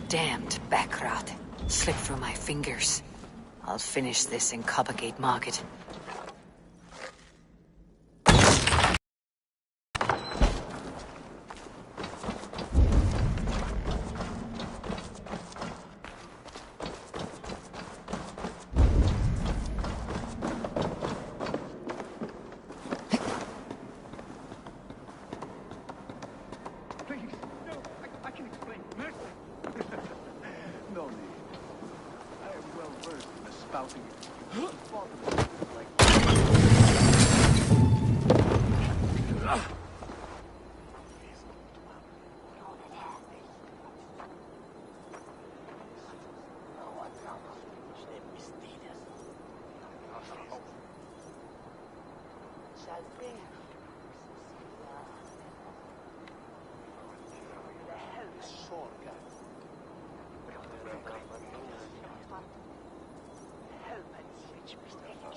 Damned backrot. Slipped through my fingers. I'll finish this in Coppergate Market.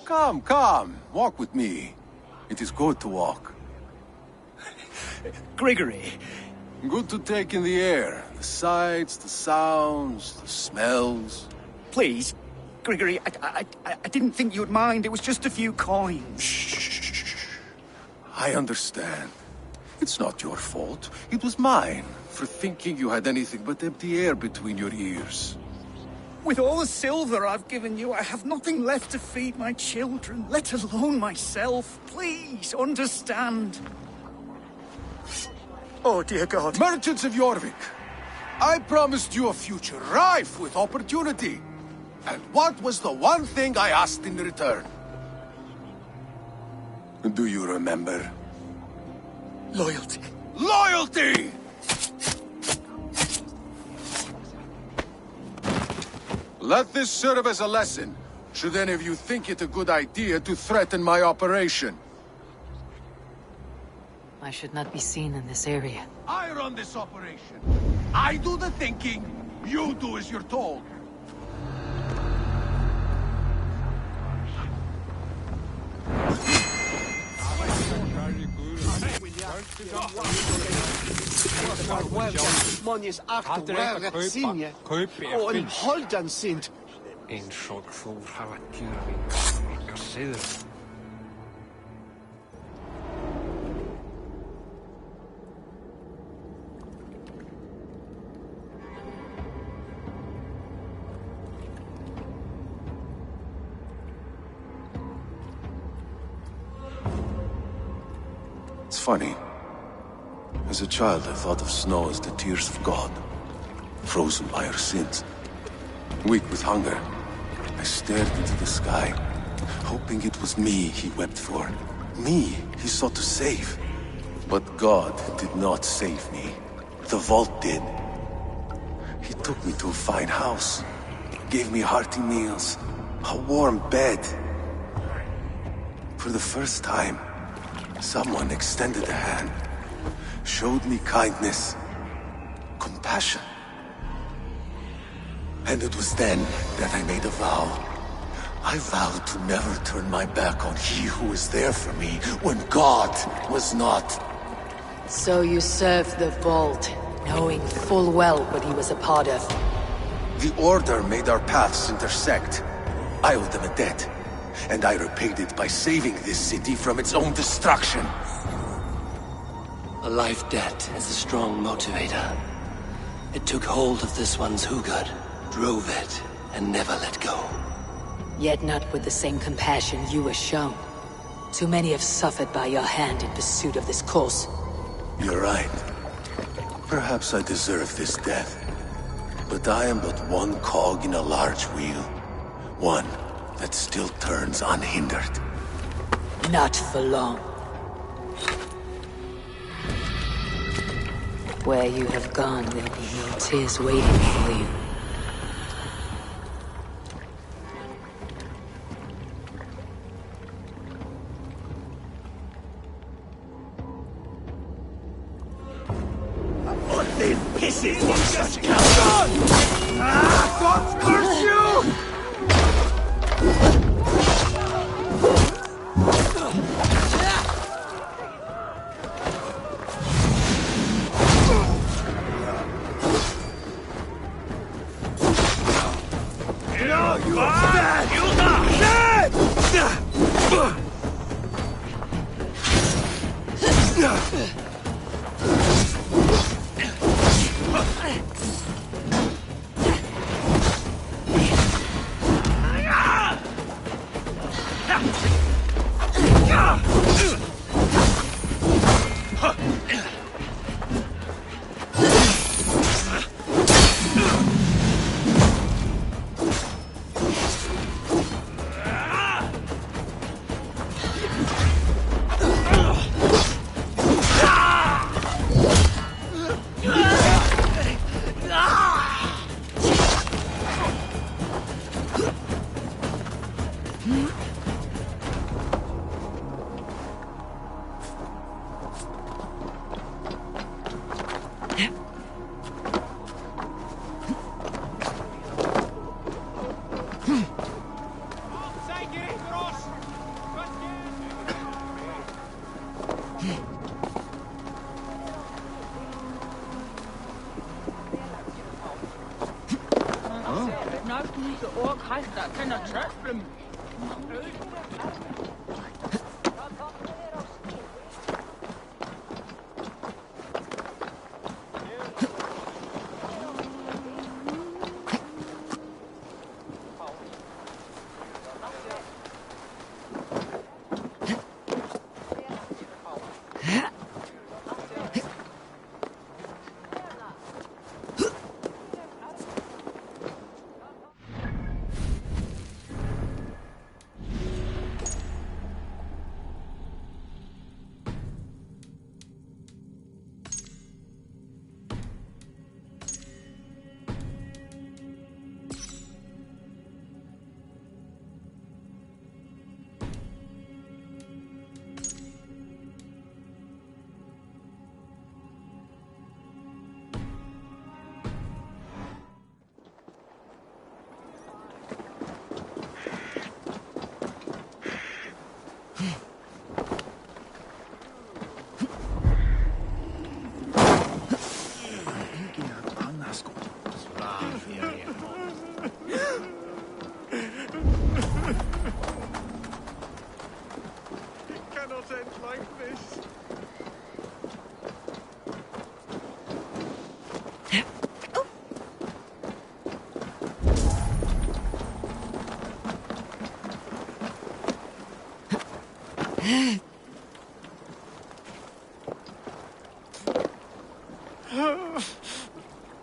Come, come, walk with me. It is good to walk. Gregory. Good to take in the air. The sights, the sounds, the smells. Please, Gregory, I didn't think you'd mind. It was just a few coins. Shh. I understand. It's not your fault. It was mine, for thinking you had anything but empty air between your ears. With all the silver I've given you, I have nothing left to feed my children, let alone myself. Please, understand. Oh, dear God. Merchants of Jorvik, I promised you a future rife with opportunity. And what was the one thing I asked in return? Do you remember? Loyalty. Loyalty! Let this serve as a lesson, should any of you think it a good idea to threaten my operation. I should not be seen in this area. I run this operation. I do the thinking. You do as you're told. Monjes achterwege sinje. Og en holdan sint. En soort vol halakjering. Kassidder. It's funny. As a child, I thought of snow as the tears of God, frozen by our sins. Weak with hunger, I stared into the sky, hoping it was me he wept for. Me he sought to save. But God did not save me. The vault did. He took me to a fine house, gave me hearty meals, a warm bed. For the first time, someone extended a hand, showed me kindness, compassion. And it was then that I made a vow. I vowed to never turn my back on he who was there for me when God was not. So you served the Vault, knowing full well what he was a part of. The Order made our paths intersect. I owed them a debt, and I repaid it by saving this city from its own destruction. A life debt is a strong motivator. It took hold of this one's Hugad, drove it, and never let go. Yet not with the same compassion you were shown. Too many have suffered by your hand in pursuit of this cause. You're right. Perhaps I deserve this death. But I am but one cog in a large wheel. One that still turns unhindered. Not for long. Where you have gone, there'll be no tears waiting for you. What the pisses on such cowards? Ah, God curse you!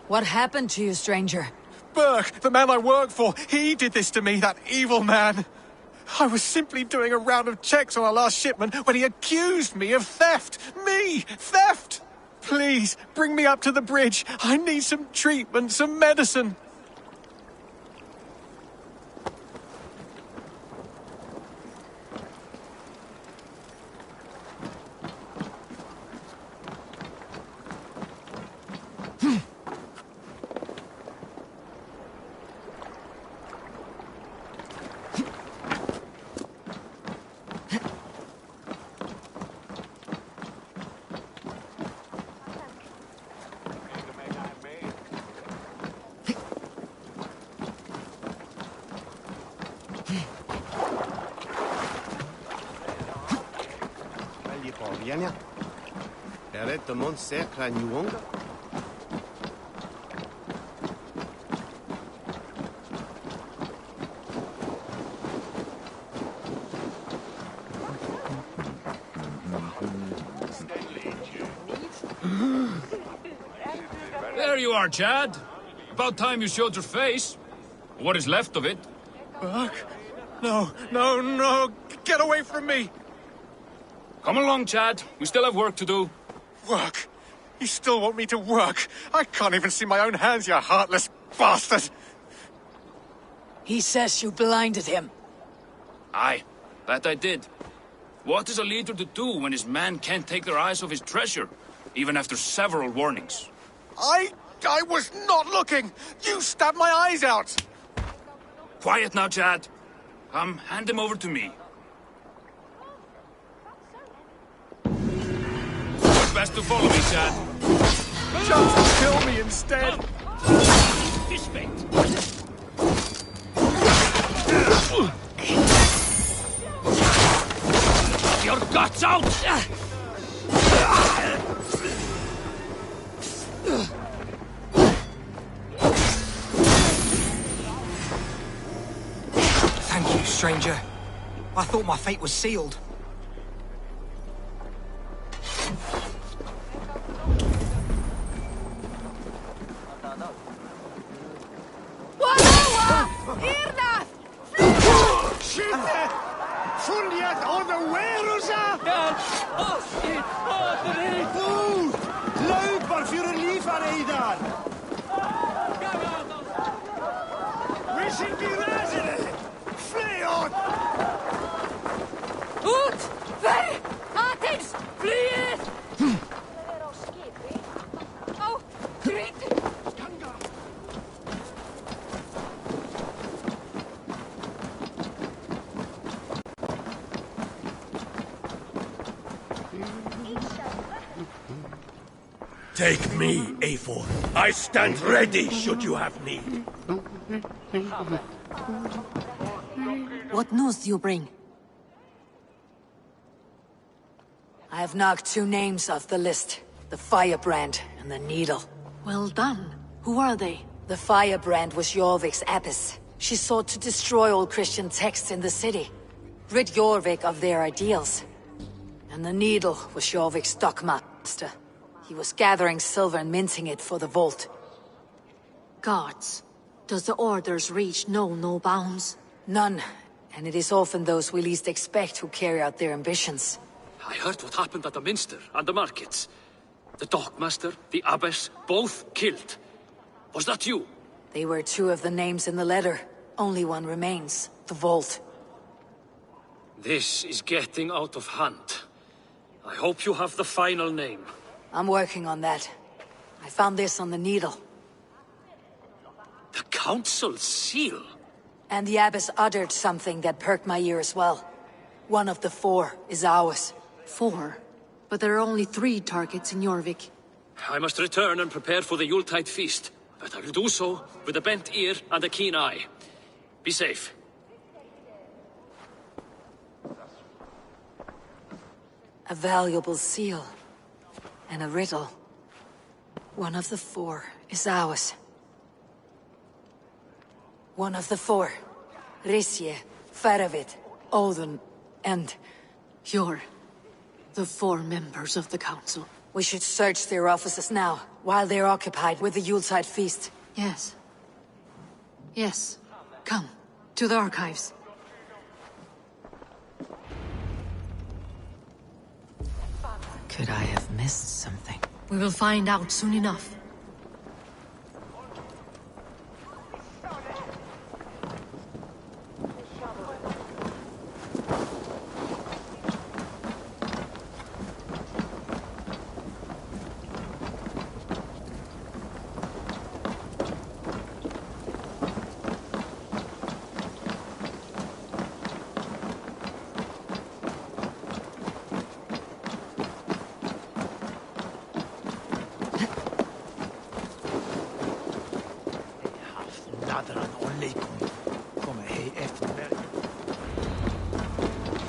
What happened to you, stranger? Burke, the man I work for, he did this to me, that evil man. I was simply doing a round of checks on our last shipment when he accused me of theft. Me! Theft! Please, bring me up to the bridge. I need some treatment, some medicine. There you are, Chad. About time you showed your face. What is left of it? Burke? No, no, no! Get away from me! Come along, Chad. We still have work to do. Work? You still want me to work? I can't even see my own hands, you heartless bastard! He says you blinded him. Aye, that I did. What is a leader to do when his men can't take their eyes off his treasure, even after several warnings? I was not looking! You stabbed my eyes out! Quiet now, Chad. Come, hand him over to me. It's best to follow me, Chad. Just kill me instead! Your guts out! Thank you, stranger. I thought my fate was sealed. Fundiat on the Werusa! Food! Loop för en liefar Wishing me resident! Flee on! Ut! Vej! Atens! Fly! Oh, grit! Take me, A4. I stand ready should you have need. What news do you bring? I have knocked 2 names off the list. The Firebrand and the Needle. Well done. Who are they? The Firebrand was Jorvik's abbess. She sought to destroy all Christian texts in the city. Rid Jorvik of their ideals. And the Needle was Jorvik's stockmaster. He was gathering silver and minting it for the vault. Guards. Does the orders reach no bounds? None. And it is often those we least expect who carry out their ambitions. I heard what happened at the Minster and the markets. The dockmaster, the abbess, both killed. Was that you? They were 2 of the names in the letter. Only one remains. The vault. This is getting out of hand. I hope you have the final name. I'm working on that. I found this on the Needle. The Council's seal? And the abbess uttered something that perked my ear as well. One of the 4 is ours. 4? But there are only 3 targets in Jorvik. I must return and prepare for the Yuletide feast. But I will do so with a bent ear and a keen eye. Be safe. A valuable seal. And a riddle. One of the 4 is ours. One of the 4. Risje, Faravid, Odin, and You're the 4 members of the council. We should search their offices now, while they're occupied with the Yuletide feast. Yes. Yes. Come, to the archives. Could I have missed something? We will find out soon enough.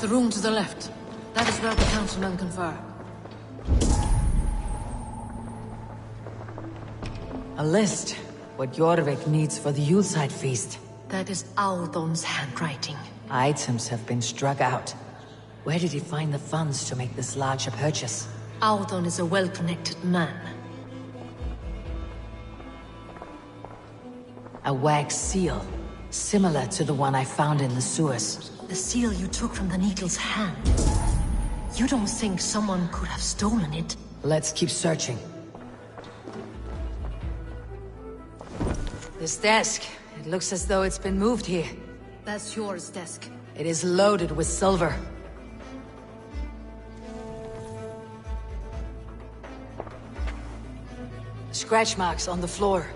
The room to the left. That is where the councilmen confer. A list. What Jorvik needs for the Yuletide feast. That is Aldon's handwriting. Items have been struck out. Where did he find the funds to make this larger purchase? Aldon is a well-connected man. A wax seal. Similar to the one I found in the sewers. The seal you took from the Needle's hand. You don't think someone could have stolen it? Let's keep searching. This desk. It looks as though it's been moved here. That's yours desk. It is loaded with silver. Scratch marks on the floor.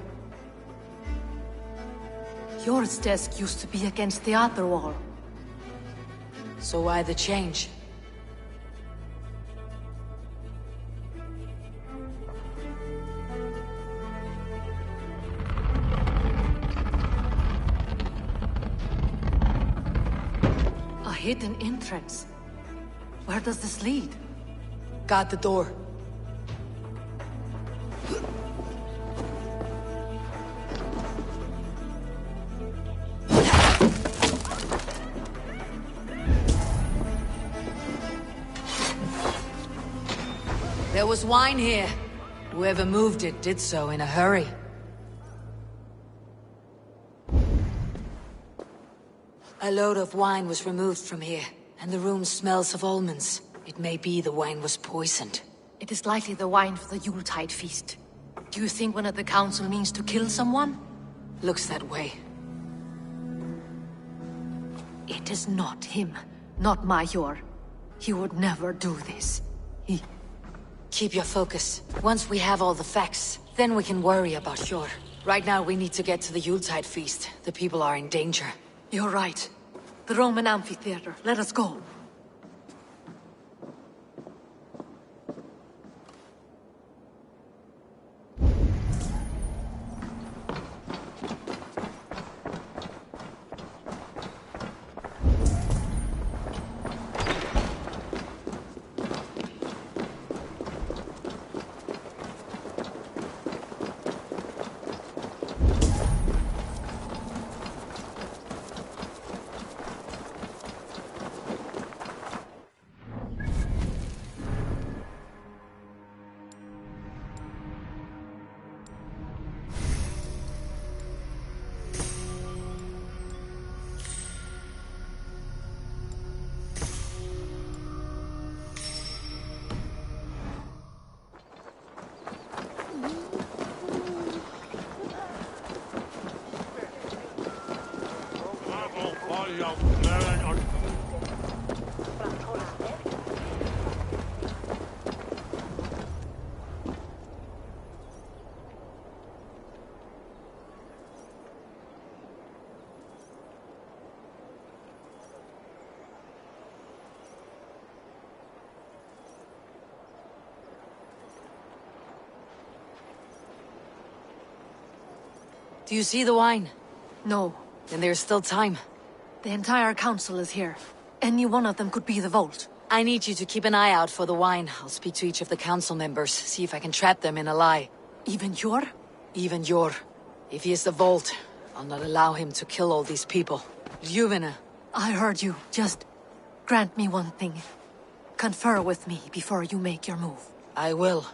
Yours desk used to be against the other wall. So why the change? A hidden entrance. Where does this lead? Guard the door. There was wine here. Whoever moved it did so in a hurry. A load of wine was removed from here, and the room smells of almonds. It may be the wine was poisoned. It is likely the wine for the Yuletide feast. Do you think one of the council means to kill someone? Looks that way. It is not him, not Major. He would never do this. Keep your focus. Once we have all the facts, then we can worry about Hjor. Right now we need to get to the Yuletide feast. The people are in danger. You're right. The Roman amphitheater. Let us go. Do you see the wine? No. Then there's still time. The entire council is here. Any one of them could be the vault. I need you to keep an eye out for the wine. I'll speak to each of the council members, see if I can trap them in a lie. Even Hjor? Even Hjor. If he is the vault, I'll not allow him to kill all these people. Ljuvene. I heard you. Just grant me one thing. Confer with me before you make your move. I will.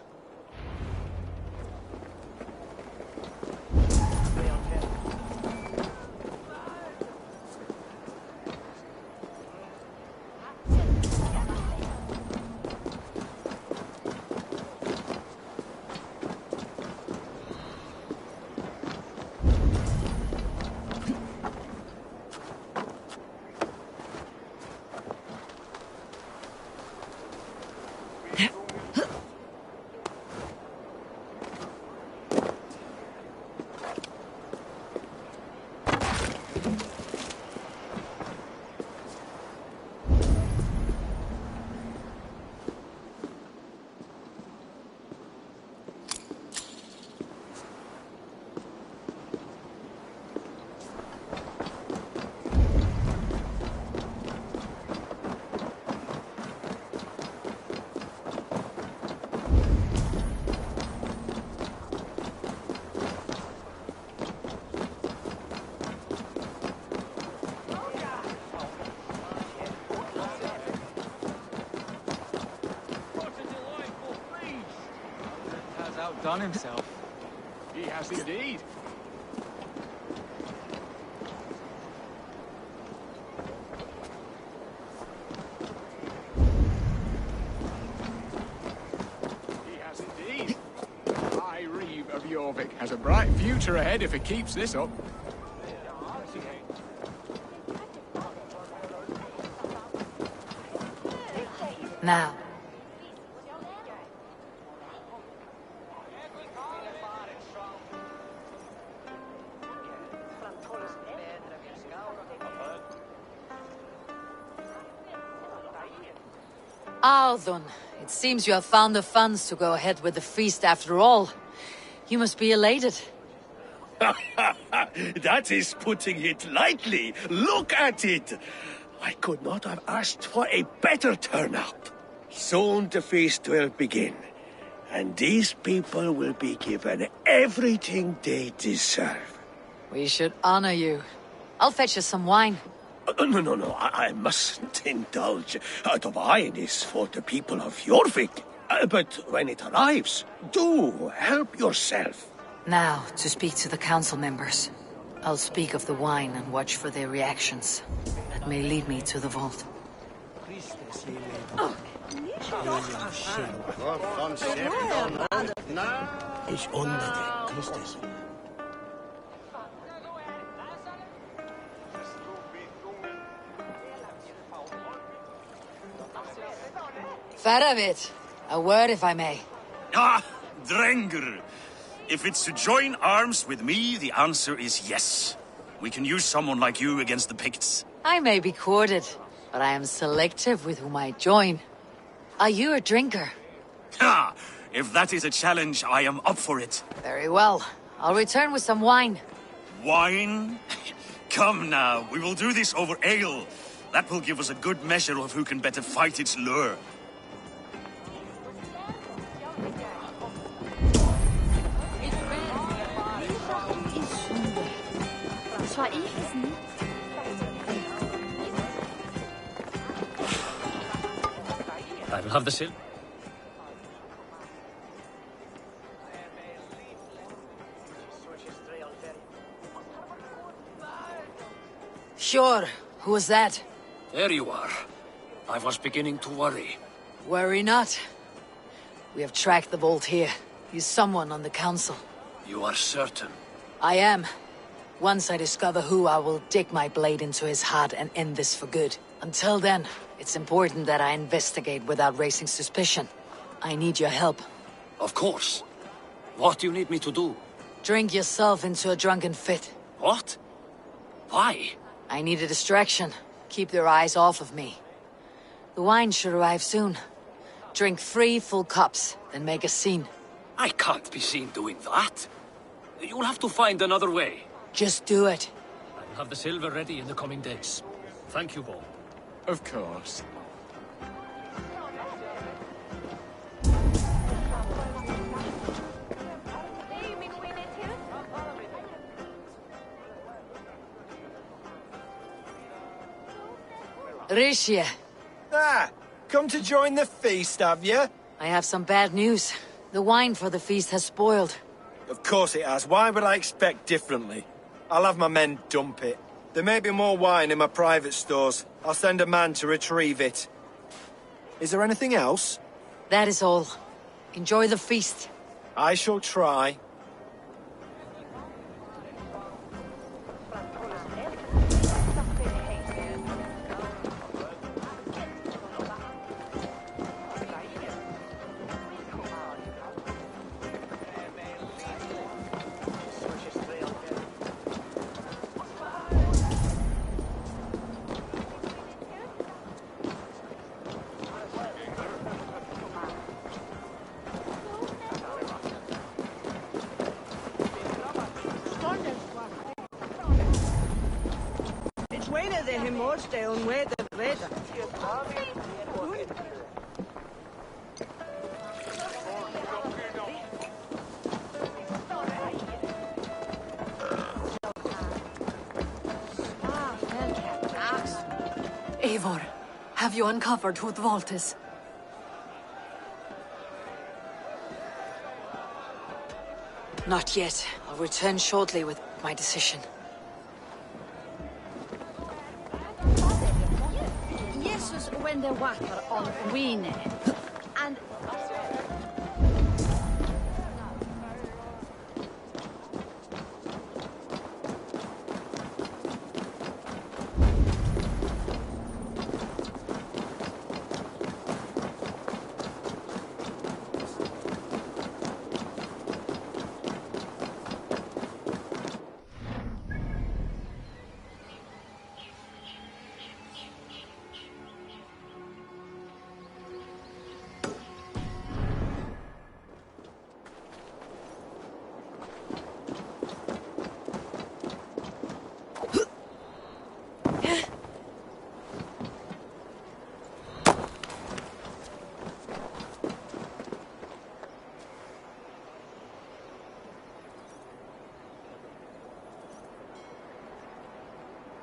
Outdone himself. He has indeed. He has indeed. High Reeve of Jorvik has a bright future ahead if he keeps this up. Now. Althun, it seems you have found the funds to go ahead with the feast after all. You must be elated. That is putting it lightly. Look at it. I could not have asked for a better turnout. Soon the feast will begin, and these people will be given everything they deserve. We should honor you. I'll fetch you some wine. No, I mustn't indulge. The wine is for the people of Jorvik. But when it arrives, do help yourself. Now, to speak to the council members. I'll speak of the wine and watch for their reactions. That may lead me to the vault. Faravit, a word if I may. Ah, Drengr. If it's to join arms with me, the answer is yes. We can use someone like you against the Picts. I may be courted, but I am selective with whom I join. Are you a drinker? Ha! If that is a challenge, I am up for it. Very well. I'll return with some wine. Wine? Come now, we will do this over ale. That will give us a good measure of who can better fight its lure. I will have the silk. Sure. Who was that? There you are. I was beginning to worry. Worry not. We have tracked the vault here. He's someone on the council. You are certain? I am. Once I discover who, I will dig my blade into his heart and end this for good. Until then, it's important that I investigate without raising suspicion. I need your help. Of course. What do you need me to do? Drink yourself into a drunken fit. What? Why? I need a distraction. Keep their eyes off of me. The wine should arrive soon. Drink 3 full cups, then make a scene. I can't be seen doing that. You'll have to find another way. Just do it. I will have the silver ready in the coming days. Thank you, Bo. Of course. Rishia. Ah, Come to join the feast, have you? I have some bad news. The wine for the feast has spoiled. Of course it has. Why would I expect differently? I'll have my men dump it. There may be more wine in my private stores. I'll send a man to retrieve it. Is there anything else? That is all. Enjoy the feast. I shall try. Eivor, have you uncovered who the vault is? Not yet. I'll return shortly with my decision. Jesus when the water on Wine. And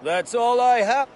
That's all I have.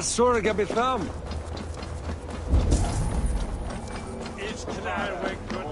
Sorga betham. It's klar we're good.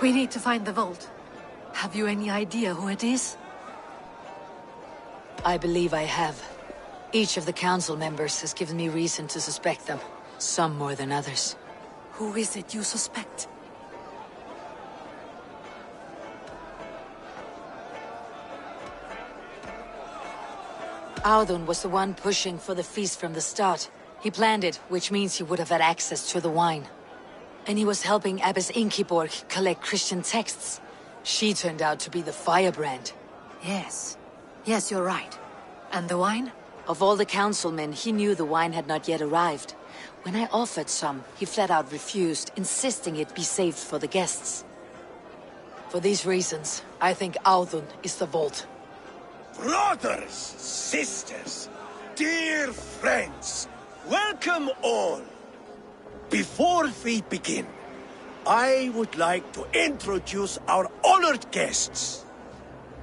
We need to find the vault. Have you any idea who it is? I believe I have. Each of the council members has given me reason to suspect them. Some more than others. Who is it you suspect? Audun was the one pushing for the feast from the start. He planned it, which means he would have had access to the wine. And he was helping Abbess Ingeborg collect Christian texts. She turned out to be the firebrand. Yes. Yes, you're right. And the wine? Of all the councilmen, he knew the wine had not yet arrived. When I offered some, he flat out refused, insisting it be saved for the guests. For these reasons, I think Audun is the vault. Brothers, sisters, dear friends, welcome all. Before we begin, I would like to introduce our honored guests.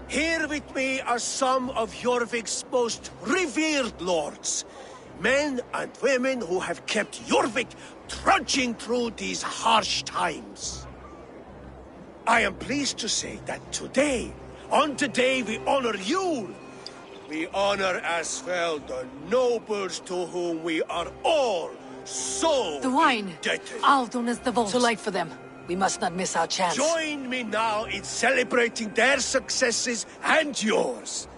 Here with me are some of Jorvik's most revered lords. Men and women who have kept Jorvik trudging through these harsh times. I am pleased to say that today, on the day we honor you, we honor as well the nobles to whom we are all so the wine! indebted. Audun is the vault. Too late for them. We must not miss our chance. Join me now in celebrating their successes and yours.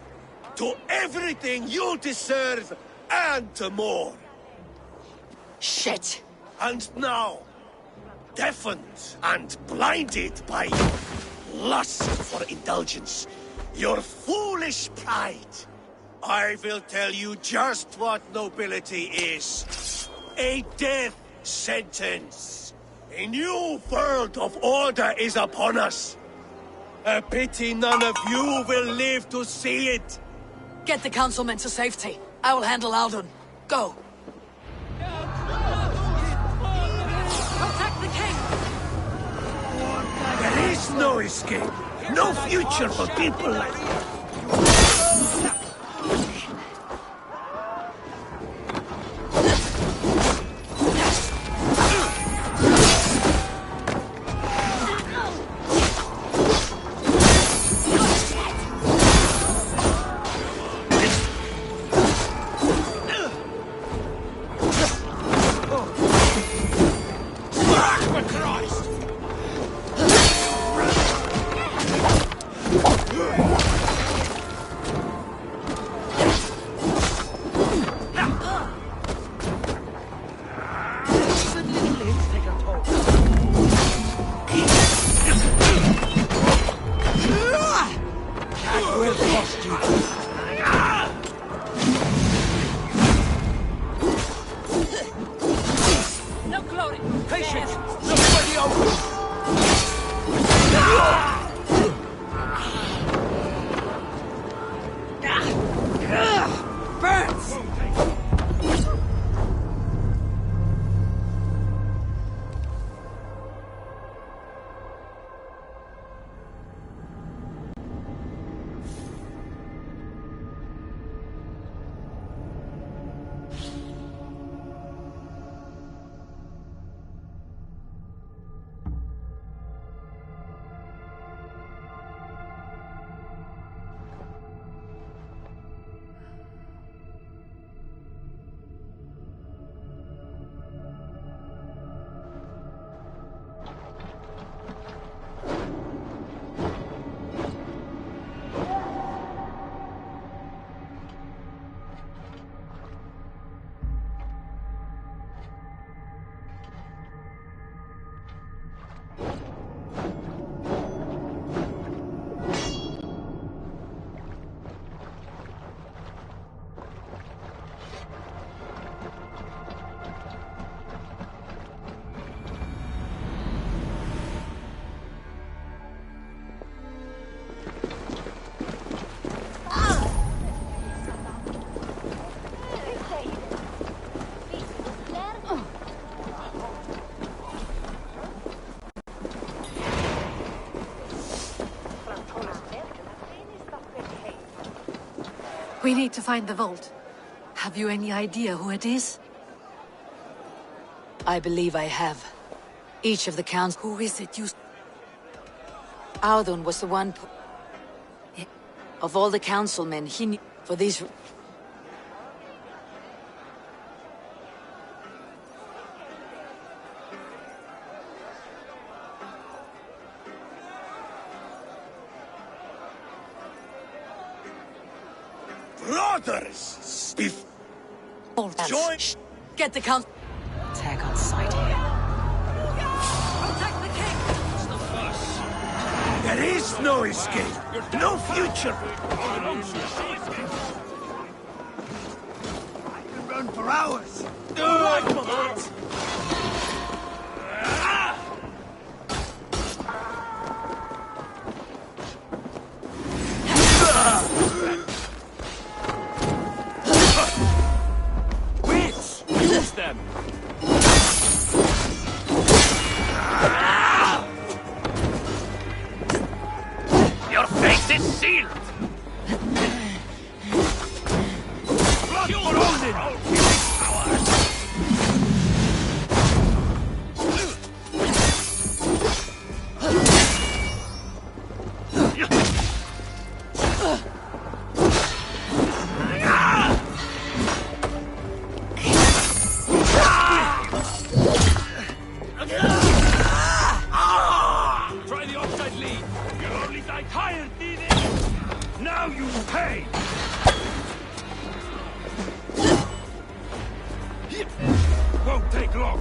To everything you deserve and more. Shit! And now, deafened and blinded by lust for indulgence, your foolish pride, I will tell you just what nobility is. A death sentence. A new world of order is upon us. A pity none of you will live to see it. Get the councilmen to safety. I will handle Audun. Go. Protect the king! There is no escape. No future for people like you. Patience! Look for the open! Burns! We need to find the vault. Have you any idea who it is? I believe I have. Each of the counts... Who is it you... Audun was the one... Of all the councilmen, he knew... For these... Brothers! If... Join... Get the count... Attack on sight here. Protect the king! It's the fuss. There is no escape. No future. I can run for hours. Right for that. Use them! Your face is sealed! Blood for Odin! Try the offside lead! You'll only die tired, Didi! Now you pay! Won't take long!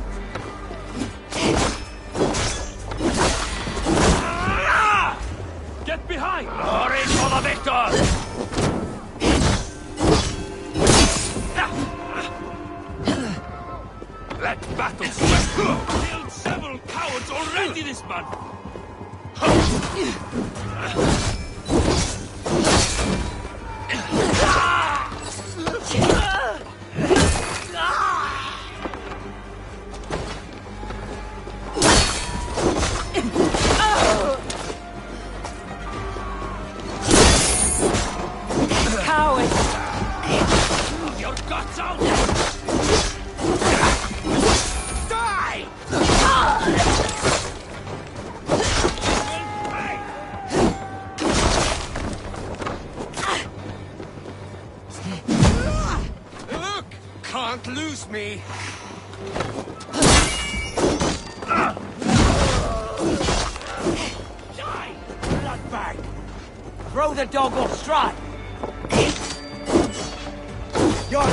Get behind! Glory for the victor! Let battle sweat! Killed several cowards already this month! Coward! Your guts out! Die! Look! Can't lose me! Die! Bloodbag! Throw the dog off stride! You're like...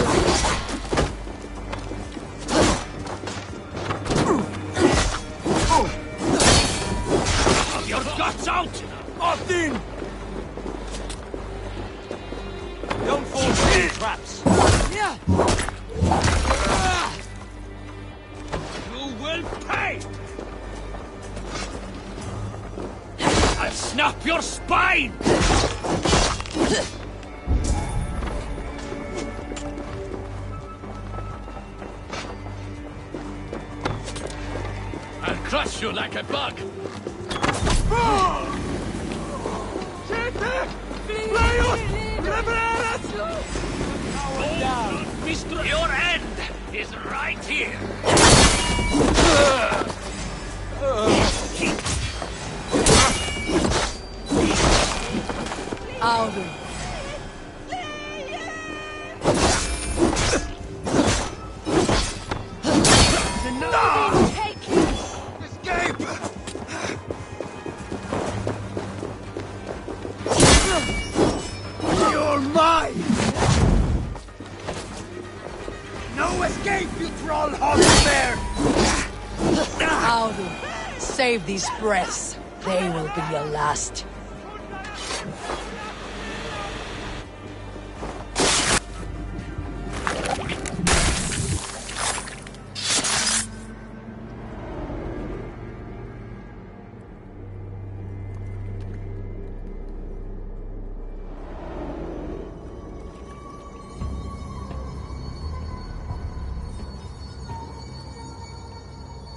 Your guts out! Odin! Don't fall for these traps! You will pay! I'll snap your spine! I'll crush you like a bug! Your end is right here! Alvin. Escape! You're mine! No escape, you troll bear! Alvin, save these breaths. They will be your last.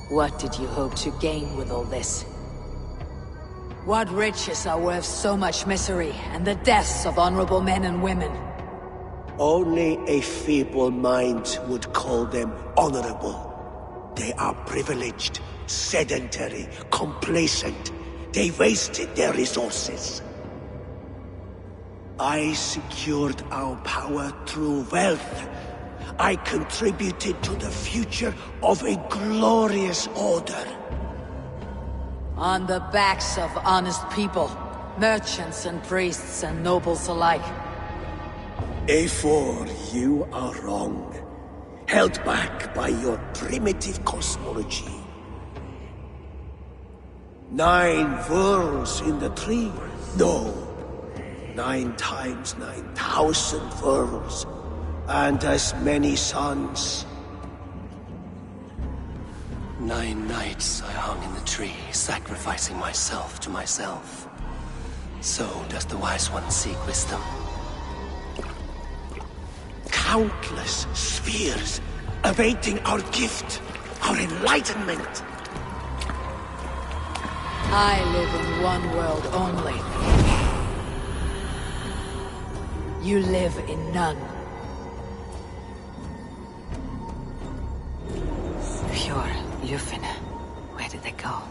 What did you hope to gain with all this? What riches are worth so much misery and the deaths of honorable men and women? Only a feeble mind would call them honorable. They are privileged, sedentary, complacent. They wasted their resources. I secured our power through wealth. I contributed to the future of a glorious order. On the backs of honest people, merchants and priests and nobles alike. A4, you are wrong. Held back by your primitive cosmology. 9 worlds in the tree? No. 9 times 9,000 worlds. And as many suns. 9 nights I hung in the tree, sacrificing myself to myself. So does the Wise One seek wisdom. Countless spheres, awaiting our gift, our enlightenment. I live in one world only. You live in none. Pure Lufin. Where did they go?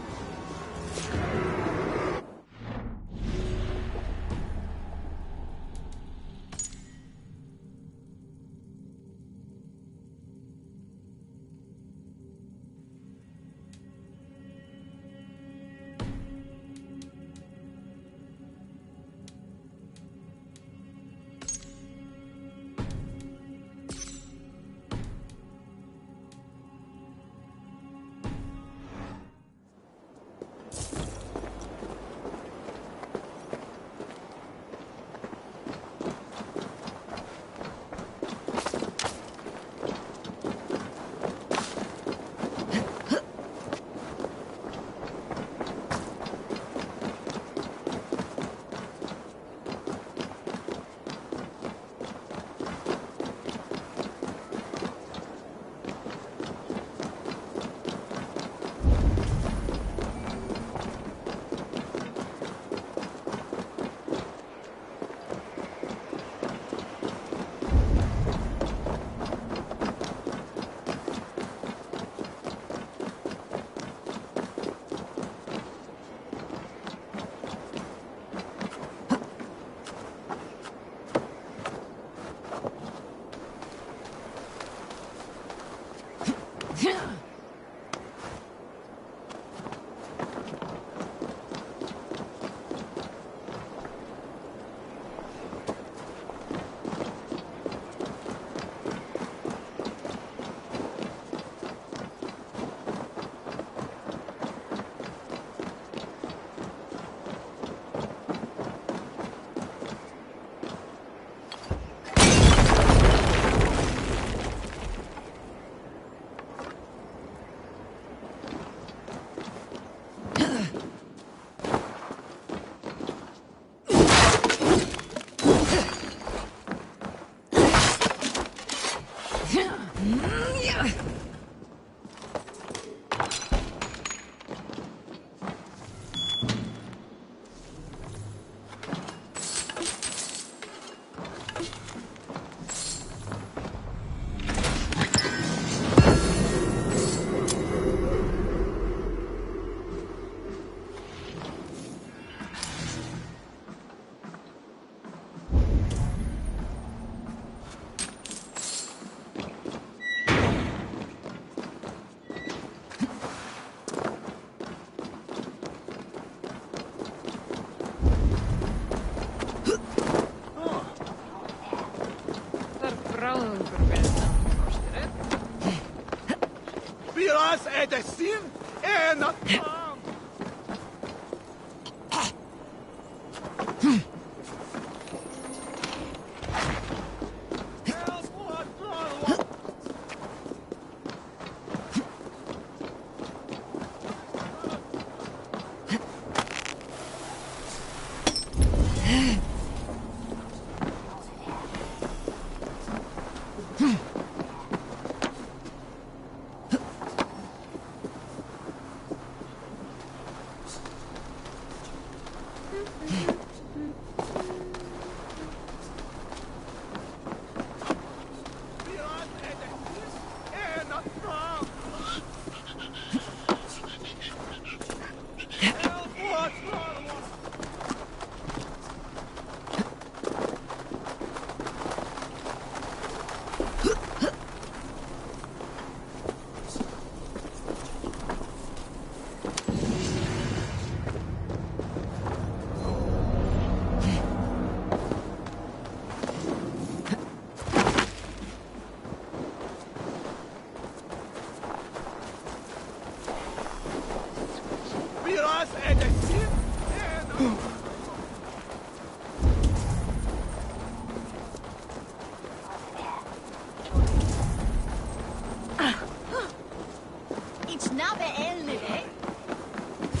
edesin en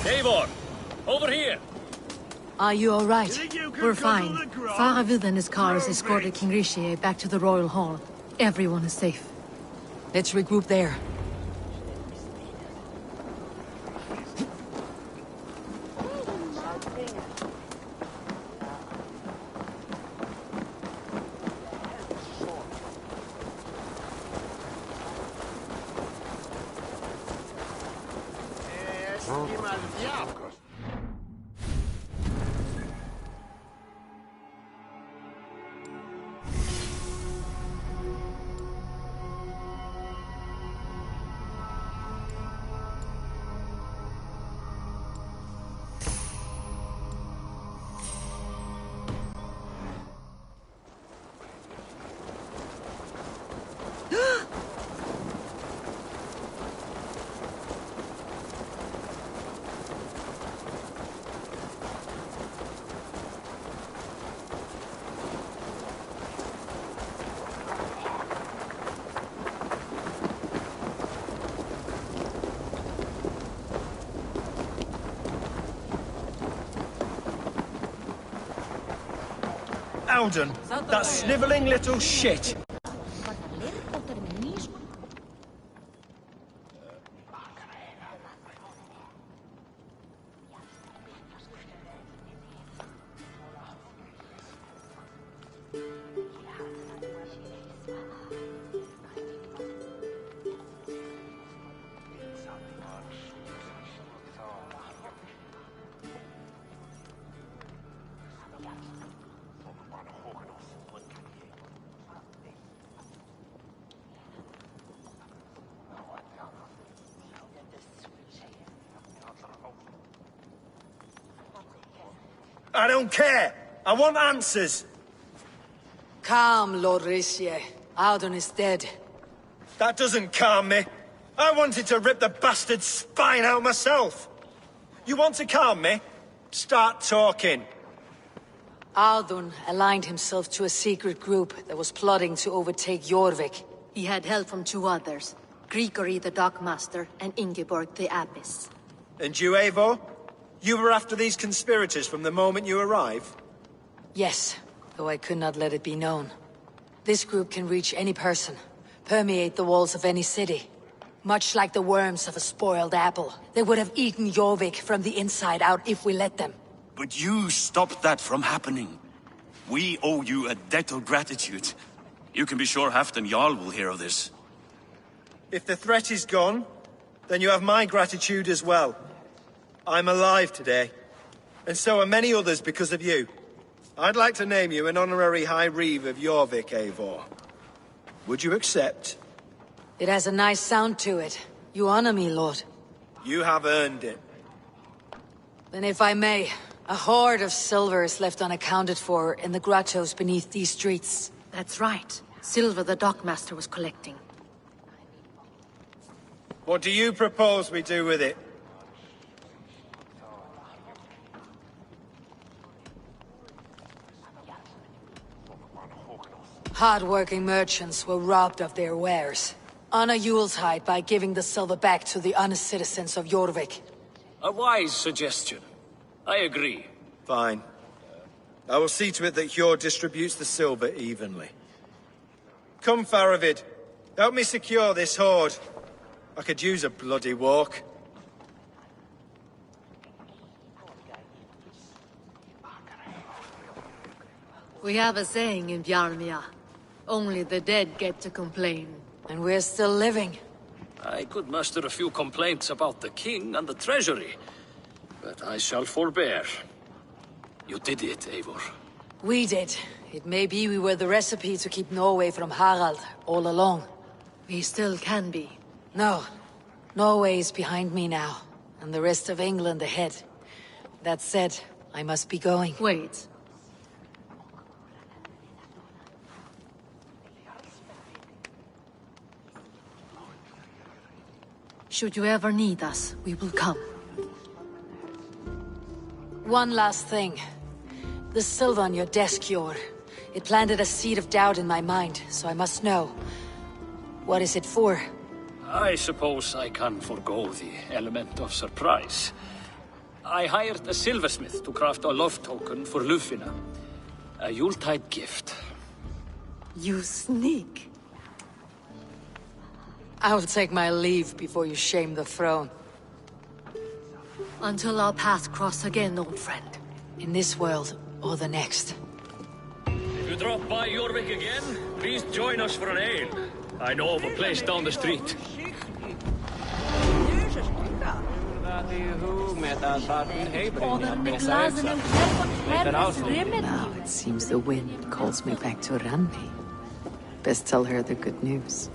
Eivor, over here. Are you all right? We're fine. Faravid and his cars escorted King Rishi back to the Royal Hall. Everyone is safe. Let's regroup there. Alden, that snivelling little shit! I don't care! I want answers! Calm, Lord Rishi. Audun is dead. That doesn't calm me. I wanted to rip the bastard's spine out myself. You want to calm me? Start talking. Audun aligned himself to a secret group that was plotting to overtake Jorvik. He had help from two others, Grigory the Dockmaster and Ingeborg the Abbess. And you, Eivor? You were after these conspirators from the moment you arrived? Yes, though I could not let it be known. This group can reach any person, permeate the walls of any city. Much like the worms of a spoiled apple, they would have eaten Jorvik from the inside out if we let them. But you stopped that from happening. We owe you a debt of gratitude. You can be sure Halfdan Jarl will hear of this. If the threat is gone, then you have my gratitude as well. I'm alive today, and so are many others because of you. I'd like to name you an honorary High Reeve of Jorvik, Eivor. Would you accept? It has a nice sound to it. You honor me, Lord. You have earned it. Then if I may, a hoard of silver is left unaccounted for in the grottos beneath these streets. That's right. Silver the Dockmaster was collecting. What do you propose we do with it? Hard-working merchants were robbed of their wares. Honor Yuletide by giving the silver back to the honest citizens of Jorvik. A wise suggestion. I agree. Fine. I will see to it that Hjord distributes the silver evenly. Come, Faravid. Help me secure this hoard. I could use a bloody walk. We have a saying in Bjarmia. Only the dead get to complain. And we're still living. I could muster a few complaints about the king and the treasury, but I shall forbear. You did it, Eivor. We did. It may be we were the recipe to keep Norway from Harald all along. We still can be. No. Norway is behind me now, and the rest of England ahead. That said, I must be going. Wait. Should you ever need us, we will come. One last thing. The silver on your desk, Hjord. It planted a seed of doubt in my mind, so I must know. What is it for? I suppose I can forgo the element of surprise. I hired a silversmith to craft a love token for Lufina. A Yuletide gift. You sneak. I will take my leave before you shame the throne. Until our paths cross again, old friend. In this world, or the next. If you drop by Jorvik again, please join us for an ale. I know of a place down the street. Now it seems the wind calls me back to Randi. Best tell her the good news.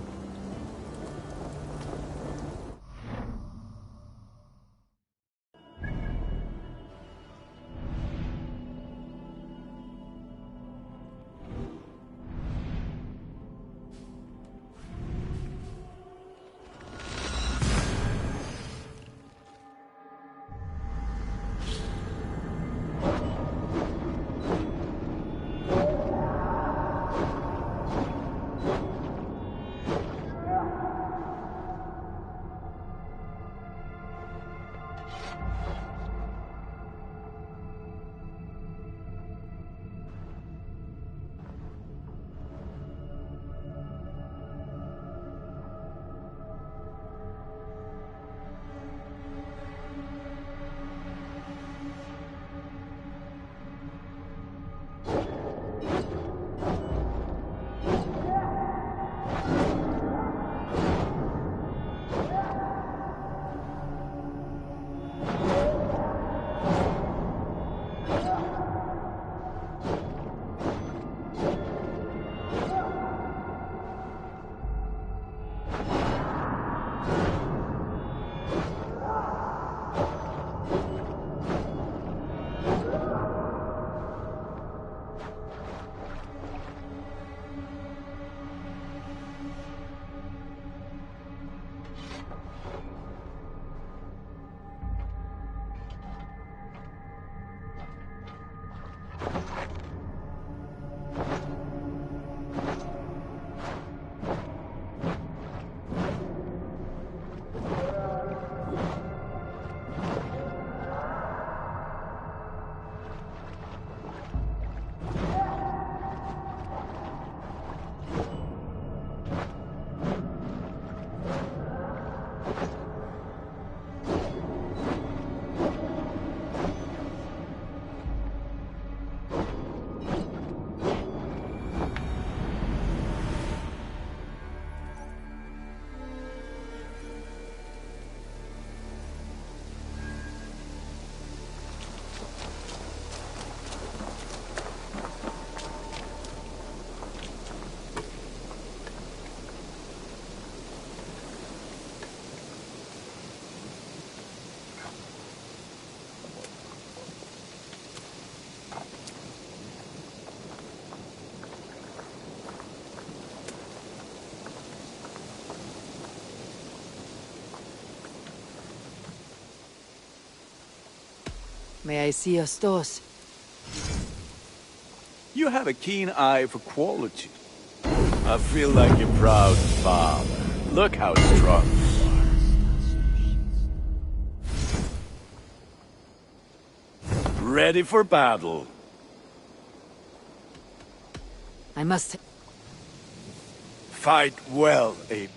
May I see your stores? You have a keen eye for quality. I feel like a proud father. Look how strong you are. Ready for battle. I must... Fight well, Abe.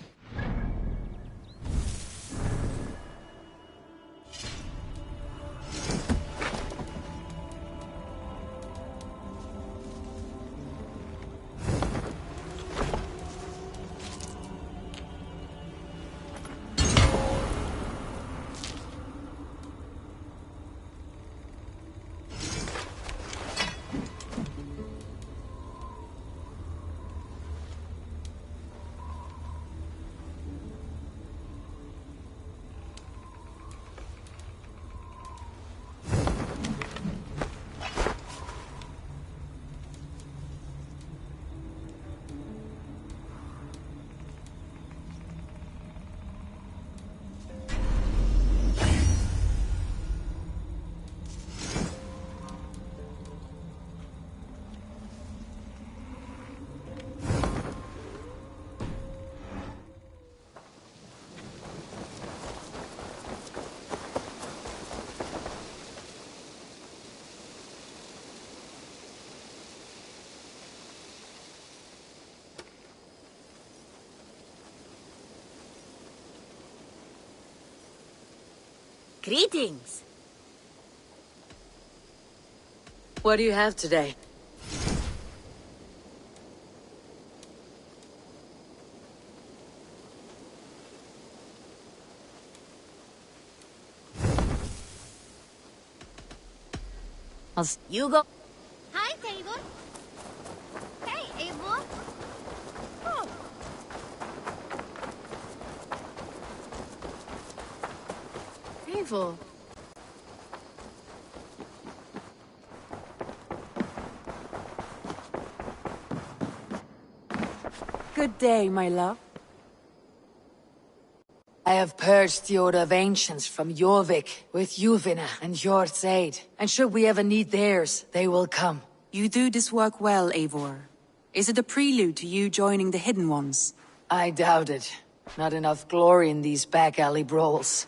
Greetings! What do you have today? You go. Hi, Eivor. Hey, Eivor. Oh. Eivor. Good day, my love. I have purged the Order of Ancients from Jorvik with Yuvina and Hjort's aid. And should we ever need theirs, they will come. You do this work well, Eivor. Is it a prelude to you joining the Hidden Ones? I doubt it. Not enough glory in these back alley brawls.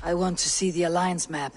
I want to see the Alliance map.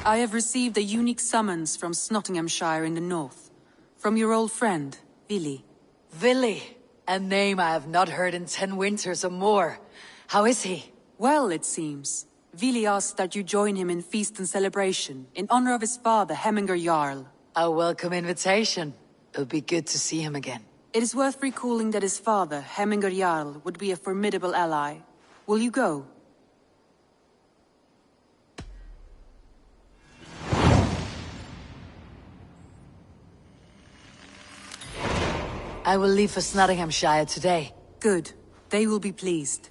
I have received a unique summons from Nottinghamshire in the north. From your old friend, Vili. Vili? A name I have not heard in 10 winters or more. How is he? Well, it seems. Vili asked that you join him in feast and celebration, in honor of his father, Hemminger Jarl. A welcome invitation. It'll be good to see him again. It is worth recalling that his father, Hemminger Jarl, would be a formidable ally. Will you go? I will leave for Nottinghamshire today. Good. They will be pleased.